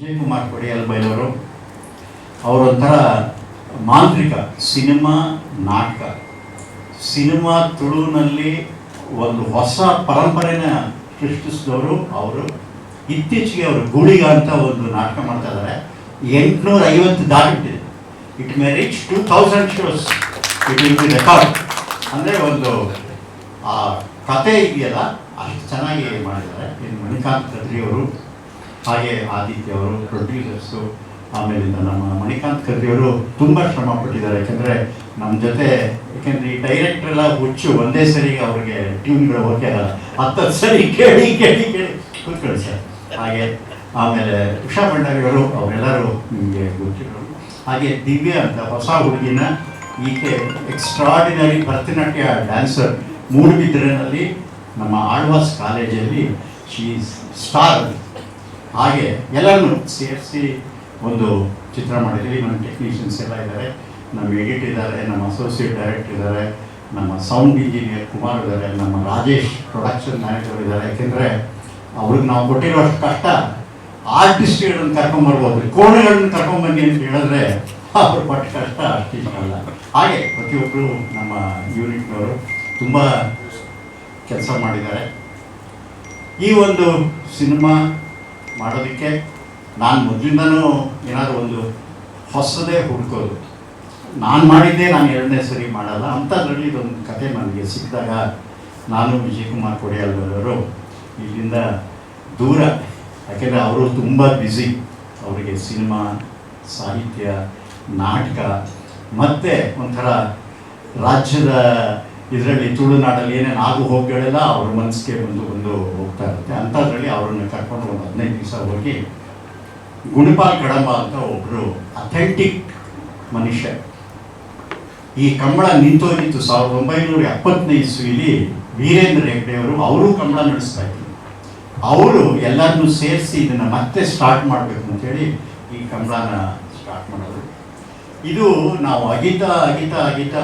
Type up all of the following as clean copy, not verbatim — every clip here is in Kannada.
ವಿಜಯಕುಮಾರ್ ಕೊಡಿಯಾಲ್ ಬೈಲವರು ಅವರೊಂಥರ ಮಾಂತ್ರಿಕ. ಸಿನಿಮಾ, ನಾಟಕ, ಸಿನಿಮಾ ತುಳುವಿನಲ್ಲಿ ಒಂದು ಹೊಸ ಪರಂಪರೆನ ಸೃಷ್ಟಿಸಿದವರು ಅವರು. ಇತ್ತೀಚೆಗೆ ಅವರು ಗೂಳಿಗ ಅಂತ ಒಂದು ನಾಟಕ ಮಾಡ್ತಾ ಇದ್ದಾರೆ. 850 ದಾಟಿಬಿಟ್ಟಿದೆ. It may reach 2000 shows. It will be record. ಅಂದರೆ ಒಂದು ಆ ಕತೆ ಇದೆಯಲ್ಲ ಅಷ್ಟು ಚೆನ್ನಾಗಿ ಮಾಡಿದ್ದಾರೆ. ಇನ್ನು ಮಣಿಕಾಂತ್ ಕದ್ರಿ ಅವರು, ಹಾಗೆ ಆದಿತ್ಯ ಅವರು ಪ್ರೊಡ್ಯೂಸರ್ಸು. ಆಮೇಲಿಂದ ನಮ್ಮ ಮಣಿಕಾಂತ್ ಕದ್ರಿ ಅವರು ತುಂಬ ಶ್ರಮ ಪಟ್ಟಿದ್ದಾರೆ. ಯಾಕೆಂದರೆ ನಮ್ಮ ಜೊತೆ, ಯಾಕೆಂದರೆ ಈ ಡೈರೆಕ್ಟರ್ ಎಲ್ಲ ಹುಚ್ಚು, ಒಂದೇ ಸರಿ ಅವ್ರಿಗೆ ಟ್ಯೂನ್ಗಳು ಓಕೆ ಆಗಲ್ಲ, 10 ಸರಿ ಕೇಳಿ ಕೇಳಿ ಕೇಳಿ ಕೂತ್ಕೊಳ್ಳಿ ಸರ್. ಹಾಗೆ ಆಮೇಲೆ ಉಷಾ ಭಂಡಾರಿಯವರು, ಅವರೆಲ್ಲರೂ ನಿಮಗೆ ಗೊತ್ತಿರೋರು. ಹಾಗೆ ದಿವ್ಯ ಅಂತ ಹೊಸ ಹುಡುಗಿನ, ಈಕೆ ಎಕ್ಸ್ಟ್ರಾರ್ಡಿನರಿ ಭರತನಾಟ್ಯ ಡ್ಯಾನ್ಸರ್. ಮೂಡುಬಿದಿರೆನಲ್ಲಿ ನಮ್ಮ ಆಳ್ವಾಸ್ ಕಾಲೇಜಲ್ಲಿ ಶೀ ಸ್ಟಾರ್. ಹಾಗೆ ಎಲ್ಲರನ್ನೂ ಸೇರಿಸಿ ಒಂದು ಚಿತ್ರ ಮಾಡಿದ್ದೀವಿ. ನಮ್ಮ ಟೆಕ್ನಿಷಿಯನ್ಸ್ ಎಲ್ಲ ಇದ್ದಾರೆ, ನಮ್ಮ ಎಡಿಟ್ ಇದ್ದಾರೆ, ನಮ್ಮ ಅಸೋಸಿಯೇಟ್ ಡೈರೆಕ್ಟರ್ ಇದ್ದಾರೆ, ನಮ್ಮ ಸೌಂಡ್ ಇಂಜಿನಿಯರ್ ಕುಮಾರ್ ಇದ್ದಾರೆ, ನಮ್ಮ ರಾಜೇಶ್ ಪ್ರೊಡಕ್ಷನ್ ಮ್ಯಾನೇಜರ್ ಇದ್ದಾರೆ. ಯಾಕೆಂದರೆ ಅವ್ರಿಗೆ ನಾವು ಕೊಟ್ಟಿರೋಷ್ಟು ಕಷ್ಟ ಆರ್ಟಿಸ್ಟ್ಗಳನ್ನು ಕರ್ಕೊಂಬರ್ಬೋದು, ಕೋಣೆಗಳನ್ನ ಕರ್ಕೊಂಬನ್ನಿ ಅಂತ ಹೇಳಿದ್ರೆ ಅವ್ರು ಪಟ್ಟ ಕಷ್ಟ ಅಷ್ಟಿಷ್ಟಲ್ಲ. ಹಾಗೆ ಪ್ರತಿಯೊಬ್ಬರು ನಮ್ಮ ಯೂನಿಟ್ನವರು ತುಂಬ ಕೆಲಸ ಮಾಡಿದ್ದಾರೆ. ಈ ಒಂದು ಸಿನಿಮಾ ಮಾಡೋದಕ್ಕೆ ನಾನು ಮೊದಲಿಂದನೂ ಏನಾದರೂ ಒಂದು ಹೊಸದೇ ಹುಡುಕೋದು. ನಾನು ಮಾಡಿದ್ದೆ ನಾನು ಎರಡನೇ ಸರಿ ಮಾಡಲ್ಲ. ಅಂಥದ್ರಲ್ಲಿ ಇದೊಂದು ಕತೆ ನನಗೆ ಸಿಕ್ಕಿದಾಗ ನಾನು ವಿಜಯಕುಮಾರ್ ಕೊಡಿಯಾಲ್ ಅವರು ಇಲ್ಲಿಂದ ದೂರ, ಯಾಕೆಂದರೆ ಅವರು ತುಂಬ ಬ್ಯುಸಿ. ಅವರಿಗೆ ಸಿನಿಮಾ, ಸಾಹಿತ್ಯ, ನಾಟಕ ಮತ್ತು ಒಂಥರ ರಾಜ್ಯದ ಇದರಲ್ಲಿ ತುಳುನಾಡಲ್ಲಿ ಏನೇನು ಆಗು ಹೋಗುಗಳೆಲ್ಲ ಅವ್ರ ಮನಸ್ಸಿಗೆ ಬಂದು ಹೋಗ್ತಾ ಇರುತ್ತೆ. ಅಂಥದ್ರಲ್ಲಿ ಅವರನ್ನು ಕರ್ಕೊಂಡು ಒಂದು 15 ದಿವಸ ಹೋಗಿ ಗುಣಿಪಾಲ್ ಕಡಂಬ ಅಂತ ಒಬ್ಬರು ಅಥೆಂಟಿಕ್ ಮನುಷ್ಯ. ಈ ಕಂಬಳ ನಿಂತೋಗಿತ್ತು 1970ನೇ ಇಸ್ವಿಲಿ. ವೀರೇಂದ್ರ ಹೆಗ್ಡೆಯವರು ಅವರು ಕಂಬಳ ನಡೆಸ್ತಾ ಇದ್ರು. ಅವರು ಎಲ್ಲರನ್ನೂ ಸೇರಿಸಿ ಇದನ್ನು ಮತ್ತೆ ಸ್ಟಾರ್ಟ್ ಮಾಡಬೇಕು ಅಂತೇಳಿ ಈ ಕಂಬಳನ ಸ್ಟಾರ್ಟ್ ಮಾಡೋದು. ಇದು ನಾವು ಅಗಿತಾ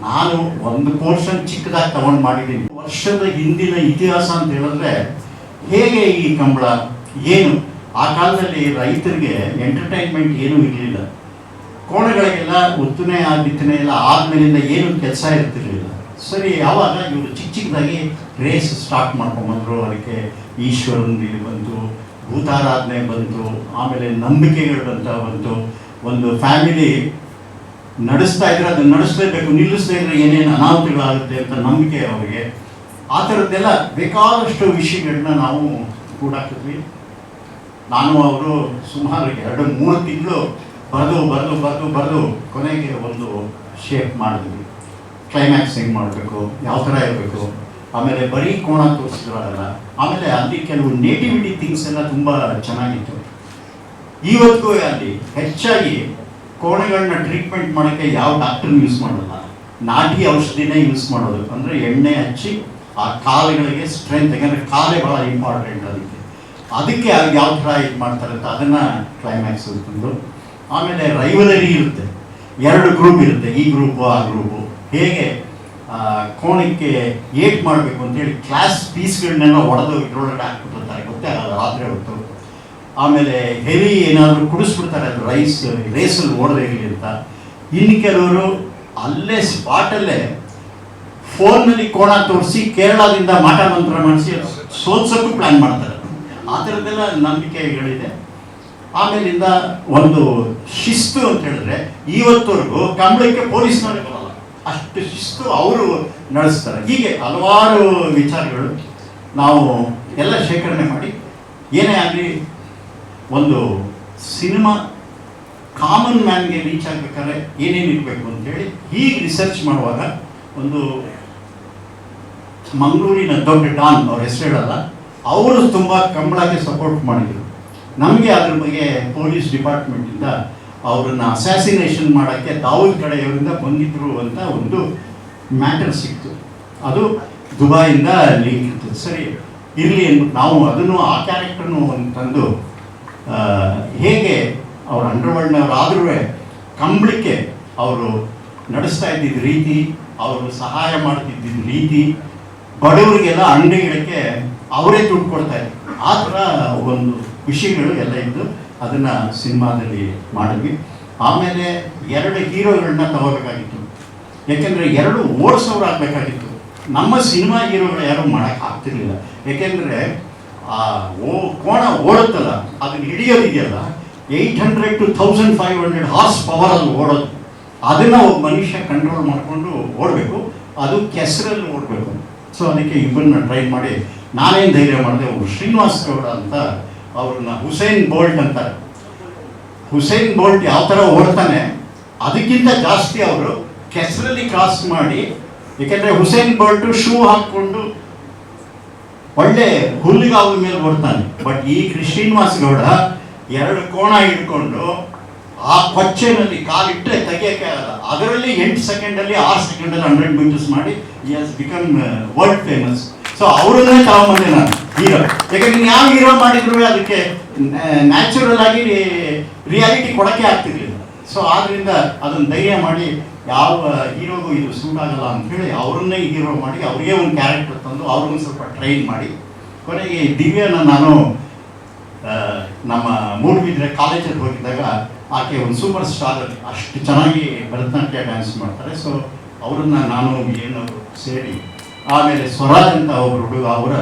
ನಾನು ಒಂದು ಪೋರ್ಷನ್ ಚಿಕ್ಕದಾಗಿ ತಗೊಂಡು ಮಾಡಿದ್ದೀನಿ. ವರ್ಷದ ಹಿಂದಿನ ಇತಿಹಾಸ ಅಂತ ಹೇಳಿದ್ರೆ ಹೇಗೆ ಈ ಕಂಬಳ ಏನು, ಆ ಕಾಲದಲ್ಲಿ ರೈತರಿಗೆ ಎಂಟರ್ಟೈನ್ಮೆಂಟ್ ಏನೂ ಇರಲಿಲ್ಲ. ಕೋಣೆಗಳಿಗೆಲ್ಲ ಉತ್ತನೆ ಬಿತ್ತನೆ ಎಲ್ಲ ಆದಮೇಲಿಂದ ಏನೂ ಕೆಲಸ ಇರ್ತಿರ್ಲಿಲ್ಲ. ಸರಿ, ಯಾವಾಗ ಇವರು ಚಿಕ್ಕದಾಗಿ ರೇಸ್ ಸ್ಟಾರ್ಟ್ ಮಾಡ್ಕೊಂಬಂದರು. ಅದಕ್ಕೆ ಈಶ್ವರನ ಇದು ಬಂತು, ಭೂತಾರಾಧನೆ ಬಂತು, ಆಮೇಲೆ ನಂಬಿಕೆಗಳು ಬಂತು. ಒಂದು ಫ್ಯಾಮಿಲಿ ನಡೆಸ್ತಾ ಇದ್ರೆ ಅದನ್ನು ನಡೆಸಲೇಬೇಕು, ನಿಲ್ಲಿಸ್ತಾ ಇದ್ರೆ ಏನೇನು ಅನಾಹುತಗಳಾಗುತ್ತೆ ಅಂತ ನಂಬಿಕೆ ಅವರಿಗೆ. ಆ ಥರದ್ದೆಲ್ಲ ಬೇಕಾದಷ್ಟು ವಿಷಯಗಳನ್ನ ನಾವು ಕೂಡಾಕಿದ್ವಿ. ನಾನು ಅವರು ಸುಮಾರು 2-3 ತಿಂಗಳು ಬರೆದು ಕೊನೆಗೆ ಒಂದು ಶೇಪ್ ಮಾಡಿದ್ವಿ. ಕ್ಲೈಮ್ಯಾಕ್ಸ್ ಹೆಂಗೆ ಮಾಡಬೇಕು, ಯಾವ ಥರ ಇರಬೇಕು, ಆಮೇಲೆ ಬರೀ ಕೋಣ ತೋರಿಸಿದ್ರಲ್ಲ. ಆಮೇಲೆ ಅಲ್ಲಿ ಕೆಲವು ನೇಟಿವಿಟಿ ಥಿಂಗ್ಸ್ ಎಲ್ಲ ತುಂಬ ಚೆನ್ನಾಗಿತ್ತು. ಇವತ್ತಿಗೂ ಅಲ್ಲಿ ಹೆಚ್ಚಾಗಿ ಕೋಣೆಗಳನ್ನ ಟ್ರೀಟ್ಮೆಂಟ್ ಮಾಡೋಕ್ಕೆ ಯಾವ ಡಾಕ್ಟರ್ನ ಯೂಸ್ ಮಾಡೋಲ್ಲ, ನಾಟಿ ಔಷಧಿನೇ ಯೂಸ್ ಮಾಡೋದು. ಅಂದರೆ ಎಣ್ಣೆ ಹಚ್ಚಿ ಆ ಕಾಲುಗಳಿಗೆ ಸ್ಟ್ರೆಂತ್, ಯಾಕಂದರೆ ಕಾಲೇ ಭಾಳ ಇಂಪಾರ್ಟೆಂಟ್ ಅದಕ್ಕೆ ಯಾವ ಥರ ಇದು ಮಾಡ್ತಾರೆ ಅಂತ ಅದನ್ನು ಕ್ಲೈಮ್ಯಾಕ್ಸ್ ಅಂತಂದು. ಆಮೇಲೆ ರೈವಲರಿ ಇರುತ್ತೆ, 2 ಗ್ರೂಪ್ ಇರುತ್ತೆ, ಈ ಗ್ರೂಪು ಆ ಗ್ರೂಪು. ಹೇಗೆ ಕೋಣಕ್ಕೆ ಏಟ್ ಮಾಡಬೇಕು ಅಂತೇಳಿ ಕ್ಲಾಸ್ ಪೀಸ್ಗಳನ್ನೆಲ್ಲ ಹೊಡೆದು ಇದ್ರೊಳಗಡೆ ಹಾಕ್ಬಿಟ್ಟಿರ್ತಾರೆ, ಗೊತ್ತೇ ಆಗಲ್ಲ ರಾತ್ರಿ ಹೊತ್ತು. ಆಮೇಲೆ ಹೆವಿ ಏನಾದರೂ ಕುಡಿಸ್ಬಿಡ್ತಾರೆ, ಅದು ರೇಸಲ್ಲಿ ಓಡದೇ ಇರಲಿ ಅಂತ. ಇನ್ನು ಕೆಲವರು ಅಲ್ಲೇ ಸ್ಪಾಟಲ್ಲೇ ಫೋನ್ನಲ್ಲಿ ಕೋಣ ತೋರಿಸಿ ಕೇರಳದಿಂದ ಮಾಟ ಮಂತ್ರ ಮಾಡಿಸಿ ಸೋಲ್ಸೋಕ್ಕೂ ಪ್ಲ್ಯಾನ್ ಮಾಡ್ತಾರೆ. ಆ ಥರದ್ದೆಲ್ಲ ನಂಬಿಕೆಗಳಿದೆ. ಆಮೇಲಿಂದ ಒಂದು ಶಿಸ್ತು ಅಂತ ಹೇಳಿದ್ರೆ ಇವತ್ತವರೆಗೂ ಕಂಬಳಕ್ಕೆ ಪೊಲೀಸ್ನವರೇ ಬರಲ್ಲ, ಅಷ್ಟು ಶಿಸ್ತು ಅವರು ನಡೆಸ್ತಾರೆ. ಹೀಗೆ ಹಲವಾರು ವಿಚಾರಗಳು ನಾವು ಎಲ್ಲ ಶೇಖರಣೆ ಮಾಡಿ, ಏನೇ ಆಗಲಿ ಒಂದು ಸಿನಿಮಾ ಕಾಮನ್ ಮ್ಯಾನ್ಗೆ ರೀಚ್ ಆಗಬೇಕಾದ್ರೆ ಏನೇನು ಇರಬೇಕು ಅಂತೇಳಿ ಹೀಗೆ ರಿಸರ್ಚ್ ಮಾಡುವಾಗ ಒಂದು ಮಂಗಳೂರಿನ ದೊಡ್ಡ ಡಾನ್, ಅವ್ರ ಹೆಸರು ಹೇಳಲ್ಲ, ಅವರು ತುಂಬ ಕಂಬಳಕ್ಕೆ ಸಪೋರ್ಟ್ ಮಾಡಿದರು. ನಮಗೆ ಅದ್ರ ಬಗ್ಗೆ ಪೊಲೀಸ್ ಡಿಪಾರ್ಟ್ಮೆಂಟಿಂದ ಅವ್ರನ್ನ ಅಸ್ಯಾಸಿನೇಷನ್ ಮಾಡೋಕ್ಕೆ ದಾವೂದ್ ಕಡೆಯವರಿಂದ ಬಂದಿದ್ರು ಅಂತ ಒಂದು ಮ್ಯಾಟರ್ ಸಿಕ್ತು. ಅದು ದುಬೈಯಿಂದ ಲಿಂಕ್ ಇತ್ತು. ಸರಿ ಇರಲಿ ಅಂದ್ಬಿಟ್ಟು ನಾವು ಅದನ್ನು ಆ ಕ್ಯಾರೆಕ್ಟರ್ನು ಒಂದು ತಂದು ಹೇಗೆ ಅವ್ರ ಅಂಡರ್ವರ್ಲ್ಡ್ನವ್ರು ಆದ್ರೂ ಕಂಬಳಕ್ಕೆ ಅವರು ನಡೆಸ್ತಾ ಇದ್ದಿದ್ದ ರೀತಿ, ಅವರು ಸಹಾಯ ಮಾಡ್ತಿದ್ದಿದ್ದ ರೀತಿ, ಬಡವರಿಗೆಲ್ಲ ಅಂಗಡಿಗಳಿಗೆ ಅವರೇ ದುಡ್ಡು ಕೊಡ್ತಾ ಇದ್ರು. ಆ ಥರ ಒಂದು ವಿಷಯಗಳು ಎಲ್ಲ ಇದ್ದು ಅದನ್ನು ಸಿನಿಮಾದಲ್ಲಿ ಮಾಡಿದ್ವಿ. ಆಮೇಲೆ 2 ಹೀರೋಗಳನ್ನ ತಗೋಬೇಕಾಗಿತ್ತು, ಯಾಕೆಂದರೆ 2 ಓಡಿಸೋರು ಆಗಬೇಕಾಗಿತ್ತು. ನಮ್ಮ ಸಿನಿಮಾ ಹೀರೋಗಳು ಯಾರು ಮಾಡೋಕ್ಕೆ ಆಗ್ತಿರ್ಲಿಲ್ಲ, ಯಾಕೆಂದರೆ ಕೋಣ ಓಡುತ್ತಲ್ಲ ಅದನ್ನು ಹಿಡಿಯೋದಿದೆಯಲ್ಲ 800 to 1500 ಹಾರ್ಸ್ ಪವರಲ್ಲಿ ಓಡೋದು, ಅದನ್ನು ಒಬ್ಬ ಮನುಷ್ಯ ಕಂಟ್ರೋಲ್ ಮಾಡಿಕೊಂಡು ಓಡಬೇಕು, ಅದು ಕೆಸರಲ್ಲಿ ಓಡಬೇಕು. ಸೊ ಅದಕ್ಕೆ ಇಬ್ಬರನ್ನ ಟ್ರೈ ಮಾಡಿ ನಾನೇನು ಧೈರ್ಯ ಮಾಡಿದೆ, ಒಬ್ಬರು ಶ್ರೀನಿವಾಸ್ ಗೌಡ ಅಂತ, ಅವ್ರನ್ನ ಹುಸೇನ್ ಬೋಲ್ಟ್ ಅಂತಾರೆ. ಹುಸೇನ್ ಬೋಲ್ಟ್ ಯಾವ ಥರ ಓಡ್ತಾನೆ ಅದಕ್ಕಿಂತ ಜಾಸ್ತಿ ಅವರು ಕೆಸರಲ್ಲಿ ಕ್ರಾಸ್ ಮಾಡಿ, ಏಕೆಂದರೆ ಹುಸೇನ್ ಬೋಲ್ಟು ಶೂ ಹಾಕ್ಕೊಂಡು ಒಳ್ಳೆ ಹುಲ್ಲುಗಾವಲ ಮೇಲೆ ಓಡ್ತಾನೆ. ಬಟ್ ಈ ಶ್ರೀನಿವಾಸ್ ಗೌಡ 2 ಕೋಣ ಹಿಡ್ಕೊಂಡು ಆ ಕೊಚ್ಚೆನಲ್ಲಿ ಕಾಲಿಟ್ಟರೆ ತೆಗಿಯೋಕ್ಕೆ ಆಗಲ್ಲ, ಅದರಲ್ಲಿ 8 ಸೆಕೆಂಡಲ್ಲಿ 6 ಸೆಕೆಂಡಲ್ಲಿ 100 ಮೀಟರ್ಸ್ ಮಾಡಿ ಈ has become world famous. So ಅವರನ್ನೇ ತಗೊಂಬಂದೆ ನಾನು ಹೀರೋ, ಯಾಕಂದ್ರೆ ಯಾವ ಹೀರೋ ಮಾಡಿದ್ರು ಅದಕ್ಕೆ ನ್ಯಾಚುರಲ್ ಆಗಿ ರಿಯಾಲಿಟಿ ಕೊಡೋಕ್ಕೆ ಆಗ್ತಿರ್ಲಿಲ್ಲ. ಸೊ ಆದ್ದರಿಂದ ಅದನ್ನು ಧೈರ್ಯ ಮಾಡಿ ಯಾವ ಹೀರೋಗೂ ಇದು ಸೂಟ್ ಆಗಲ್ಲ ಅಂಥೇಳಿ ಅವ್ರನ್ನೇ ಹೀರೋ ಮಾಡಿ ಅವ್ರಿಗೆ ಒಂದು ಕ್ಯಾರೆಕ್ಟರ್ ತಂದು ಅವ್ರನ್ನ ಸ್ವಲ್ಪ ಟ್ರೈನ್ ಮಾಡಿ, ಕೊನೆಗೆ ದಿವ್ಯನ ನಾನು ನಮ್ಮ ಮೂಡುಬಿದ್ರೆ ಕಾಲೇಜಲ್ಲಿ ಹೋಗಿದ್ದಾಗ ಆಕೆ ಒಂದು ಸೂಪರ್ ಸ್ಟಾರ್, ಅಷ್ಟು ಚೆನ್ನಾಗಿ ಭರತನಾಟ್ಯ ಡ್ಯಾನ್ಸ್ ಮಾಡ್ತಾರೆ. ಸೊ ಅವ್ರನ್ನ ನಾನು ಏನು ಸೇರಿ, ಆಮೇಲೆ ಸ್ವರಾಜ್ ಅಂತ ಒಬ್ಬರು ಹುಡುಗ ಅವರ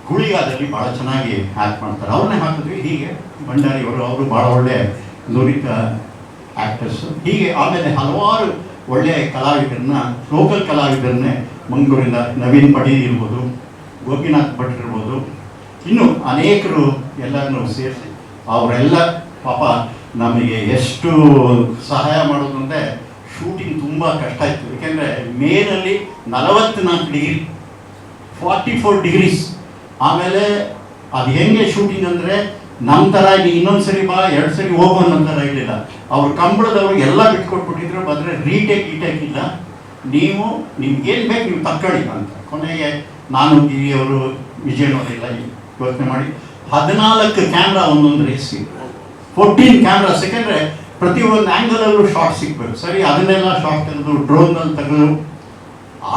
ಗುಳಿಗಾದಲ್ಲಿ ಭಾಳ ಚೆನ್ನಾಗಿ ಆ್ಯಕ್ಟ್ ಮಾಡ್ತಾರೆ, ಅವ್ರನ್ನೇ ಹಾಕಿದ್ವಿ. ಹೀಗೆ ಭಂಡಾರಿಯವರು ಅವರು ಭಾಳ ಒಳ್ಳೆ ನುರಿತ ಆ್ಯಕ್ಟರ್ಸು. ಹೀಗೆ ಆಮೇಲೆ ಹಲವಾರು ಒಳ್ಳೆಯ ಕಲಾವಿದರನ್ನ, ಲೋಕಲ್ ಕಲಾವಿದರನ್ನೇ ಮಂಗಳೂರಿಂದ ನವೀನ್ ಪಡೀಲ್ ಇರ್ಬೋದು, ಗೋಪಿನಾಥ್ ಭಟ್ ಇರ್ಬೋದು, ಇನ್ನೂ ಅನೇಕರು ಎಲ್ಲರನ್ನೂ ಸೇರಿಸಿ ಅವರೆಲ್ಲ ಪಾಪ ನಮಗೆ ಎಷ್ಟು ಸಹಾಯ ಮಾಡೋದು ಅಂದರೆ, ಶೂಟಿಂಗ್ ತುಂಬ ಕಷ್ಟ ಇತ್ತು. ಏಕೆಂದರೆ ಮೇನಲ್ಲಿ 44 ಡಿಗ್ರಿ, 44 ಡಿಗ್ರೀಸ್. ಆಮೇಲೆ ಅದು ಹೆಂಗೆ ಶೂಟಿಂಗ್ ಅಂದರೆ ನಮ್ಮ ಥರ ಇನ್ನೊಂದು ಸರಿ ಬಾ 2 ಸರಿ ಹೋಗೋ ಅನ್ನೋ ಥರ ಇರಲಿಲ್ಲ. ಅವ್ರು ಕಂಬಳದವ್ರು ಎಲ್ಲ ಬಿಟ್ಕೊಟ್ಬಿಟ್ಟಿದ್ರು, ಬಂದರೆ ರೀಟೇಕ್ ಇಲ್ಲ, ನೀವು ನಿಮ್ಗೇನು ಬೇಕು ನೀವು ತಕ್ಕೊಳ್ಳಿ ಅಂತ. ಕೊನೆಗೆ ನಾನು ಗಿರಿಯವರು ವಿಜಯನವರೆಲ್ಲ ಯೋಚನೆ ಮಾಡಿ 14 ಕ್ಯಾಮ್ರಾ ಒಂದೊಂದು ರೇಸ್, 14 ಕ್ಯಾಮ್ರಾಸ್. ಯಾಕೆಂದರೆ ಪ್ರತಿಯೊಂದು ಆ್ಯಂಗಲಲ್ಲೂ ಶಾರ್ಟ್ ಸಿಗ್ಬೇಕು. ಸರಿ, ಅದನ್ನೆಲ್ಲ ಶಾರ್ಟ್ ತೆಗೆದು ಡ್ರೋನಲ್ಲಿ ತೆಗೆದು,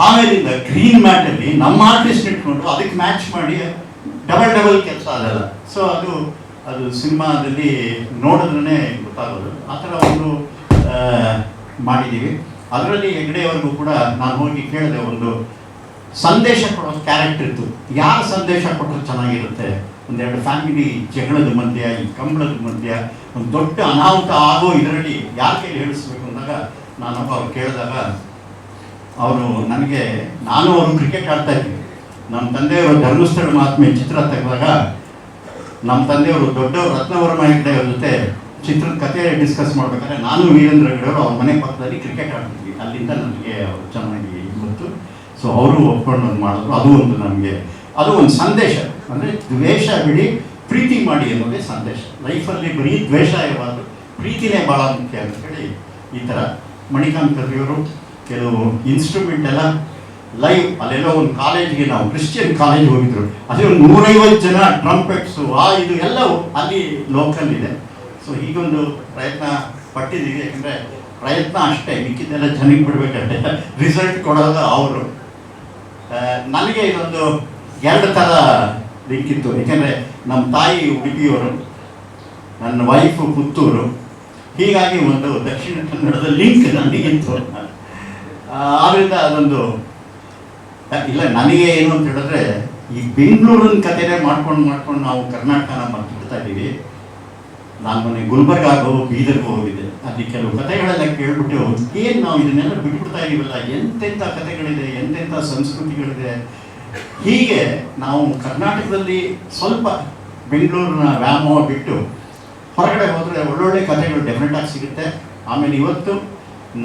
ಆಮೇಲಿಂದ ಗ್ರೀನ್ ಮ್ಯಾಟಲ್ಲಿ ನಮ್ಮ ಆರ್ಟಿಸ್ಟ್ ಇಟ್ಕೊಂಡು ಅದಕ್ಕೆ ಮ್ಯಾಚ್ ಮಾಡಿ ಡಬಲ್ ಕೆಲಸ ಅದೆಲ್ಲ. ಸೊ ಅದು ಸಿನಿಮಾದಲ್ಲಿ ನೋಡಿದ್ರೇ ಗೊತ್ತಾಗೋದು. ಆ ಥರ ಒಂದು ಮಾಡಿದ್ದೀವಿ. ಅದರಲ್ಲಿ ಹೆಗ್ಡೆಯವ್ರಿಗೂ ಕೂಡ ನಾನು ಹೋಗಿ ಕೇಳಿದೆ, ಒಂದು ಸಂದೇಶ ಕೊಡೋ ಕ್ಯಾರೆಕ್ಟರ್ ಇತ್ತು, ಯಾರು ಸಂದೇಶ ಕೊಟ್ಟರೆ ಚೆನ್ನಾಗಿರುತ್ತೆ, 1-2 ಫ್ಯಾಮಿಲಿ ಜಗಳದ ಮಧ್ಯ, ಈ ಕಂಬಳದ ಮಧ್ಯ ಒಂದು ದೊಡ್ಡ ಅನಾಹುತ ಆಗೋ ಇದರಲ್ಲಿ ಯಾರ ಕೈಲಿ ಹೇಳಿಸ್ಬೇಕು ಅಂದಾಗ ನಾನೊಬ್ಬ ಅವ್ರು ಕೇಳಿದಾಗ ಅವರು ನನಗೆ, ನಾನು ಅವರು ಕ್ರಿಕೆಟ್ ಆಡ್ತಾ ಇದ್ವಿ, ನಮ್ಮ ತಂದೆಯವರು ಧರ್ಮಸ್ಥಳ ಮಹಾತ್ಮೆ ಚಿತ್ರ ತೆಗೆದಾಗ ನಮ್ಮ ತಂದೆಯವರು ದೊಡ್ಡವರು ರತ್ನವರ್ಮ ಹೆಗ್ಡೆಯವ್ರ ಜೊತೆ ಚಿತ್ರದ ಕಥೆ ಡಿಸ್ಕಸ್ ಮಾಡ್ಬೇಕಾದ್ರೆ ನಾನು ವೀರೇಂದ್ರ ಹೆಗ್ಡೆಯವರು ಅವ್ರ ಮನೆ ಪಕ್ಕದಲ್ಲಿ ಕ್ರಿಕೆಟ್ ಆಡ್ತಿದ್ವಿ. ಅಲ್ಲಿಂದ ನನಗೆ ಅವರು ಚೆನ್ನಾಗಿ ಗೊತ್ತು. ಸೊ ಅವರು ಒಪ್ಕೊಂಡು ಒಂದು ಮಾಡಿದ್ರು. ಅದು ಒಂದು ನಮಗೆ ಅದು ಒಂದು ಸಂದೇಶ, ಅಂದರೆ ದ್ವೇಷ ಬಿಡಿ ಪ್ರೀತಿ ಮಾಡಿ ಅನ್ನೋದೇ ಸಂದೇಶ. ಲೈಫಲ್ಲಿ ಬರೀ ದ್ವೇಷ ಇರಬಾರ್ದು, ಪ್ರೀತಿನೇ ಭಾಳ ಮುಖ್ಯ ಅಂತ ಹೇಳಿ ಈ ಥರ ಮಣಿಕಾಂತ್ ಕರ್ರಿಯವರು ಕೆಲವು ಇನ್ಸ್ಟ್ರೂಮೆಂಟ್ ಎಲ್ಲ ಲೈವ್, ಅಲ್ಲೆಲ್ಲ ಒಂದು ಕಾಲೇಜಿಗೆ ನಾವು ಕ್ರಿಶ್ಚಿಯನ್ ಕಾಲೇಜ್ ಹೋಗಿದ್ರು, ಅದೇ ಒಂದು 150 ಜನ ಟ್ರಂಪೆಟ್ಸು ಇದು ಎಲ್ಲವೂ ಅಲ್ಲಿ ಲೋಕಲ್ ಇದೆ. ಸೊ ಹೀಗೊಂದು ಪ್ರಯತ್ನ ಪಟ್ಟಿದ್ದೀವಿ. ಯಾಕಂದರೆ ಪ್ರಯತ್ನ ಅಷ್ಟೇ, ಮಿಕ್ಕಿದ್ದೆಲ್ಲ ಜನಕ್ಕೆ ಬಿಡಬೇಕಂತೆ, ರಿಸಲ್ಟ್ ಕೊಡೋದು ಅವರು. ನನಗೆ ಇದೊಂದು 2 ಥರ ಲಿಂಕ್ ಇತ್ತು. ಏಕೆಂದರೆ ನಮ್ಮ ತಾಯಿ ಉಡುಪಿಯವರು, ನನ್ನ ವೈಫು ಪುತ್ತೂರು, ಹೀಗಾಗಿ ಒಂದು ದಕ್ಷಿಣ ಕನ್ನಡದ ಲಿಂಕ್ ನನಗಿತ್ತು. ಆದ್ದರಿಂದ ಅದೊಂದು ಇಲ್ಲ, ನನಗೆ ಏನು ಅಂತ ಹೇಳಿದ್ರೆ, ಈ ಬೆಂಗಳೂರಿನ ಕಥೆನೇ ಮಾಡ್ಕೊಂಡು ನಾವು ಕರ್ನಾಟಕನ ಮರ್ತಿಡ್ತಾ ಇದ್ದೀವಿ. ನಾನು ಮೊನ್ನೆ ಗುಲ್ಬರ್ಗಾಗೋ ಬೀದರ್ಗೂ ಹೋಗಿದ್ದೆ, ಅಲ್ಲಿ ಕೆಲವು ಕಥೆಗಳೆಲ್ಲ ಕೇಳ್ಬಿಟ್ಟು ಏನು ನಾವು ಇದನ್ನೆಲ್ಲ ಬಿಟ್ಬಿಡ್ತಾ ಇದೀವಲ್ಲ, ಎಂತೆಂಥ ಕಥೆಗಳಿದೆ, ಎಂತೆಂಥ ಸಂಸ್ಕೃತಿಗಳಿದೆ. ಹೀಗೆ ನಾವು ಕರ್ನಾಟಕದಲ್ಲಿ ಸ್ವಲ್ಪ ಬೆಂಗಳೂರಿನ ವ್ಯಾಮೋಹ ಬಿಟ್ಟು ಹೊರಗಡೆ ಹೋದರೆ ಒಳ್ಳೊಳ್ಳೆ ಕಥೆಗಳು ಡೆಫಿನೆಟಾಗಿ ಸಿಗುತ್ತೆ. ಆಮೇಲೆ ಇವತ್ತು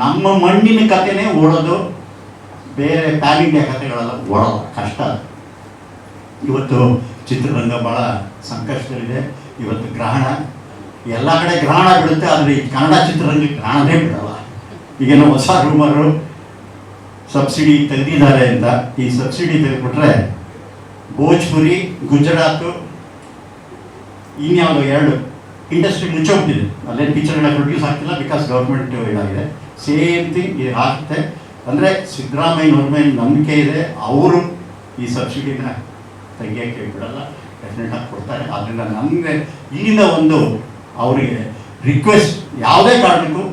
ನಮ್ಮ ಮಣ್ಣಿನ ಕಥೆನೇ ಓಡೋದು, ಬೇರೆ ಪ್ಯಾನ್ ಇಂಡಿಯಾ ಕಥೆಗಳೆಲ್ಲ ಓಡೋದು ಕಷ್ಟ. ಇವತ್ತು ಚಿತ್ರರಂಗ ಭಾಳ ಸಂಕಷ್ಟದಲ್ಲಿದೆ. ಇವತ್ತು ಗ್ರಹಣ, ಎಲ್ಲ ಕಡೆ ಗ್ರಹಣ ಬಿಡುತ್ತೆ, ಆದರೆ ಈ ಕನ್ನಡ ಚಿತ್ರರಂಗಕ್ಕೆ ಗ್ರಹಣನೇ ಬಿಡಲ್ಲ. ಈಗೇನೋ ಹೊಸ ರೂಮರು ಸಬ್ಸಿಡಿ ತೆಗೆದಿದ್ದಾರೆ ಅಂತ. ಈ ಸಬ್ಸಿಡಿ ತೆಗೆದುಬಿಟ್ರೆ ಭೋಜ್ಪುರಿ, ಗುಜರಾತು, ಇನ್ಯಾವುದೋ 2 ಇಂಡಸ್ಟ್ರಿ ಮುಚ್ಚೋಗ್ತಿದೆ. ಅಲ್ಲೇನು ಪಿಕ್ಚರ್ಗಳ ಪ್ರೊಡ್ಯೂಸ್ ಆಗ್ತಿಲ್ಲ, ಬಿಕಾಸ್ ಗೌರ್ಮೆಂಟ್ ಇದಾಗಿದೆ. ಸೇಮ್ ಥಿಂಗ್ ಇದು ಆಗುತ್ತೆ. ಅಂದರೆ ಸಿದ್ದರಾಮಯ್ಯನವ್ರ ಮೇಲೆ ನಂಬಿಕೆ ಇದೆ, ಅವರು ಈ ಸಬ್ಸಿಡಿನ ತೆಗಿಯೋಕ್ಕೆ ಬಿಡಲ್ಲ, ಡೆಫಿನೆಟಾಗಿ ಕೊಡ್ತಾರೆ. ಆದ್ದರಿಂದ ನಮಗೆ ಇಲ್ಲಿಂದ ಒಂದು ಅವರಿಗೆ ರಿಕ್ವೆಸ್ಟ್, ಯಾವುದೇ ಕಾರಣಕ್ಕೂ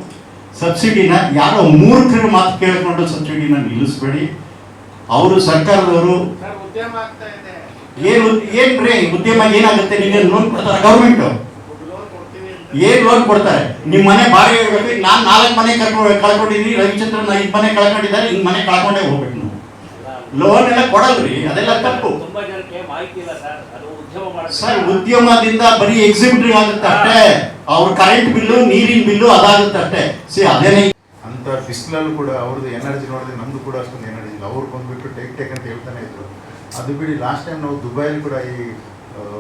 ಸಬ್ಸಿಡಿನ ಯಾರೋ ಮೂರ್ಖರ ಮಾತು ಕೇಳಿಕೊಂಡು ಸಬ್ಸಿಡಿನ ನಿಲ್ಲಿಸ್ಬೇಡಿ. ಅವರು ಸರ್ಕಾರದವರು ಏನ್ರಿ ಉದ್ಯಮ ಏನಾಗುತ್ತೆ, ನೀನು ಲೋನ್ ಕೊಡ್ತಾರೆ ಗೌರ್ಮೆಂಟು, ಏನ್ ಲೋನ್ ಕೊಡ್ತಾರೆ? ನಿಮ್ಮ ಮನೆ ಬಾಡಿಗೆ ಹೋಗ್ಬೇಕು. ನಾನು 4 ಮನೆ ಕಳ್ಕೊಂಡಿದ್ದೀನಿ, ರವಿಚಂದ್ರನ್ 5 ಮನೆ ಕಳ್ಕೊಂಡಿದ್ದಾರೆ, ಹಿಂಗ್ ಮನೆ ಕಳ್ಕೊಂಡೇ ಹೋಗ್ಬೇಕು. ನಾವು ಲೋನ್ ಎಲ್ಲ ಕೊಡಲ್ರಿ, ಅದೆಲ್ಲ ತಪ್ಪು ಸರ್. ಉದ್ಯಮದಿಂದ ಬರೀ ಎಕ್ಸಿಬಿಟ್ರಿ ಆಗುತ್ತೆ ಅಷ್ಟೇ, ಅವ್ರ ಕರೆಂಟ್ ಬಿಲ್ಲು, ನೀರಿನ ಬಿಲ್ಲು ಅದಾಗುತ್ತೆ ಅಷ್ಟೇ. ಅದೇನೇ ಅಂತ ಬಿಸಿಲಲ್ಲೂ ಕೂಡ ಅವ್ರದ್ದು ಎನರ್ಜಿ ನೋಡಿದ್ರೆ ನಮ್ದು ಕೂಡ ಅಷ್ಟೊಂದು ಎನರ್ಜಿ ಇಲ್ಲ. ಅವ್ರು ಬಂದ್ಬಿಟ್ಟು ಟೇಕ್ ಅಂತ ಹೇಳ್ತಾನೆ ಇದ್ರು. ಅದು ಬಿಡಿ, ಲಾಸ್ಟ್ ಟೈಮ್ ನಾವು ದುಬೈಲಿ ಕೂಡ ಈ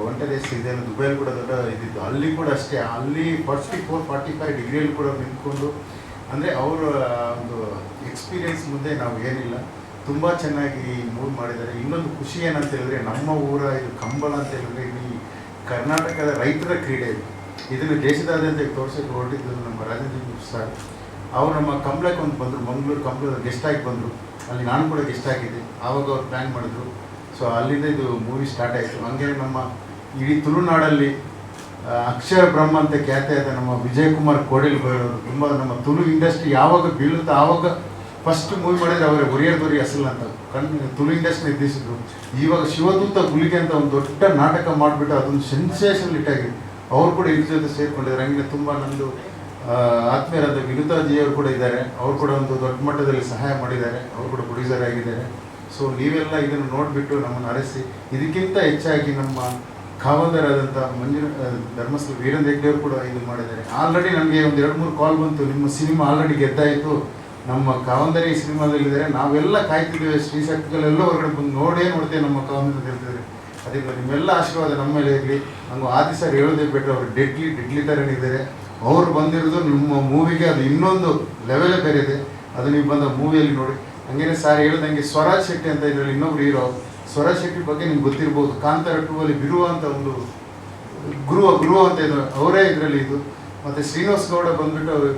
ಒಂಟರೇಸ್ ಇದೆ, ದುಬೈಲಿ ಕೂಡ ದೊಡ್ಡ ಇದ್ದಿದ್ದು, ಅಲ್ಲಿ ಕೂಡ ಅಷ್ಟೇ, ಅಲ್ಲಿ 44-45 ಡಿಗ್ರಿಯಲ್ಲಿ ಕೂಡ ನಿಂತ್ಕೊಂಡು, ಅಂದರೆ ಅವರ ಒಂದು ಎಕ್ಸ್ಪೀರಿಯನ್ಸ್ ಮುಂದೆ ನಾವು ಏನಿಲ್ಲ, ತುಂಬ ಚೆನ್ನಾಗಿ ಮೂವ್ ಮಾಡಿದ್ದಾರೆ. ಇನ್ನೊಂದು ಖುಷಿ ಏನಂತ ಹೇಳಿದ್ರೆ, ನಮ್ಮ ಊರ ಇದು ಕಂಬಳ ಅಂತ ಹೇಳಿದ್ರೆ ಈ ಕರ್ನಾಟಕದ ರೈತರ ಕ್ರೀಡೆ ಇದು. ಇದನ್ನು ದೇಶದಾದ್ಯಂತ ತೋರಿಸೋಕೆ ಹೊರಟಿದ್ದು ನಮ್ಮ ರಾಜೇಂದ್ರ ಸರ್. ಅವರು ನಮ್ಮ ಕಂಬಳಕ್ಕೆ ಒಂದು ಬಂದರು, ಮಂಗಳೂರು ಕಂಬಳದ ಗೆಸ್ಟ್ ಆಗಿ ಬಂದರು. ಅಲ್ಲಿ ನಾನು ಕೂಡ ಗೆಸ್ಟ್ ಆಗಿದ್ದೆ. ಆವಾಗ ಅವ್ರು ಪ್ಲ್ಯಾನ್ ಮಾಡಿದ್ರು. ಸೊ ಅಲ್ಲಿಂದ ಇದು ಮೂವಿ ಸ್ಟಾರ್ಟ್ ಆಯಿತು. ಹಂಗೆ ನಮ್ಮ ಇಡೀ ತುಳುನಾಡಲ್ಲಿ ಅಕ್ಷರ ಬ್ರಹ್ಮ ಅಂತ ಖ್ಯಾತಿ ಆದ ನಮ್ಮ ವಿಜಯ್ ಕುಮಾರ್ ಕೋಡೆಲ್ ಬರೋರು ತುಂಬ ನಮ್ಮ ತುಳು ಇಂಡಸ್ಟ್ರಿ ಯಾವಾಗ ಬೀಳುತ್ತೋ ಆವಾಗ ಫಸ್ಟ್ ಮೂವಿ ಮಾಡಿದರೆ ಅವರೇ ಒರಿಯರ್ದೋರಿ ಅಸಲ್ ಅಂತ ತುಳು ಇಂಡಸ್ಟ್ರಿ ನಿರ್ದೇಶಿಸಿದ್ರು. ಇವಾಗ ಶಿವದೂತ ಗುಳಿಗೆ ಅಂತ ಒಂದು ದೊಡ್ಡ ನಾಟಕ ಮಾಡಿಬಿಟ್ಟು ಅದೊಂದು ಸೆನ್ಸೇಷನ್ ಇಟ್ಟಾಗಿದೆ. ಅವರು ಕೂಡ ಇದ್ರ ಜೊತೆ ಸೇರ್ಕೊಂಡಿದ್ದಾರೆ. ಹಂಗೆ ತುಂಬ ನಂದು ಆತ್ಮೀಯರಾದ ವಿನುತಾಜಿಯವರು ಕೂಡ ಇದ್ದಾರೆ. ಅವರು ಕೂಡ ಒಂದು ದೊಡ್ಡ ಮಟ್ಟದಲ್ಲಿ ಸಹಾಯ ಮಾಡಿದ್ದಾರೆ. ಅವರು ಕೂಡ ಪ್ರೊಡ್ಯೂಸರ್ ಆಗಿದ್ದಾರೆ. ಸೊ ನೀವೆಲ್ಲ ಇದನ್ನು ನೋಡಿಬಿಟ್ಟು ನಮ್ಮನ್ನು ಅರಸಿ, ಇದಕ್ಕಿಂತ ಹೆಚ್ಚಾಗಿ ನಮ್ಮ ಕಾವಂದರಾದಂಥ ಧರ್ಮಸ್ಥಳ ವೀರೇಂದ್ರ ಹೆಗ್ಡೆ ಅವರು ಕೂಡ ಇದು ಮಾಡಿದ್ದಾರೆ. ಆಲ್ರೆಡಿ ನನಗೆ ಒಂದು 2-3 ಕಾಲ್ ಬಂತು, ನಿಮ್ಮ ಸಿನಿಮಾ ಆಲ್ರೆಡಿ ಗೆದ್ದಾಯಿತು, ನಮ್ಮ ಕಾವಂದರಿ ಸಿನಿಮಾದಲ್ಲಿದ್ದಾರೆ, ನಾವೆಲ್ಲ ಕಾಯ್ತಿದ್ದೇವೆ, ಶ್ರೀಶಕ್ತಿಗಳೆಲ್ಲ ಹೊರಗಡೆ ಬಂದು ನೋಡ್ತೇವೆ ನಮ್ಮ ಕಾವಂದರಿ ಅಂತ ಹೇಳ್ತಿದ್ದಾರೆ. ಅದಕ್ಕೆ ನಿಮ್ಮೆಲ್ಲ ಆಶೀರ್ವಾದ ನಮ್ಮ ಮೇಲೆ ಇರಲಿ. ನಂಗೆ ಆದಿ ಸರ್ ಹೇಳೋದೇ ಬಿಟ್ಟರೆ ಅವರು ಡೆಡ್ಲಿ ಥರನಿದ್ದಾರೆ. ಅವರು ಬಂದಿರೋದು ನಿಮ್ಮ ಮೂವಿಗೆ ಅದು ಇನ್ನೊಂದು ಲೆವೆಲೇ ಬೇರೆ ಇದೆ. ಅದು ನೀವು ಬಂದ ಮೂವಿಯಲ್ಲಿ ನೋಡಿ. ಹಂಗೇನೆ ಸರ್ ಹೇಳ್ದಂಗೆ ಸ್ವರಾಜ್ ಶೆಟ್ಟಿ ಅಂತ ಇದರಲ್ಲಿ ಇನ್ನೊಬ್ರು ಹೀರೋ. ಸ್ವರಾಜ್ ಶೆಟ್ಟಿ ಬಗ್ಗೆ ನಿಮ್ಗೆ ಗೊತ್ತಿರ್ಬೋದು. ಕಾಂತಾರ 2 ಅಲ್ಲಿ ಬಿರುವ ಅಂತ ಒಂದು ಗುರುವ ಅಂತ ಇದ್ರು, ಅವರೇ ಇದರಲ್ಲಿ ಇದು. ಮತ್ತು ಶ್ರೀನಿವಾಸ್ ಗೌಡ ಬಂದ್ಬಿಟ್ಟು ಅವರು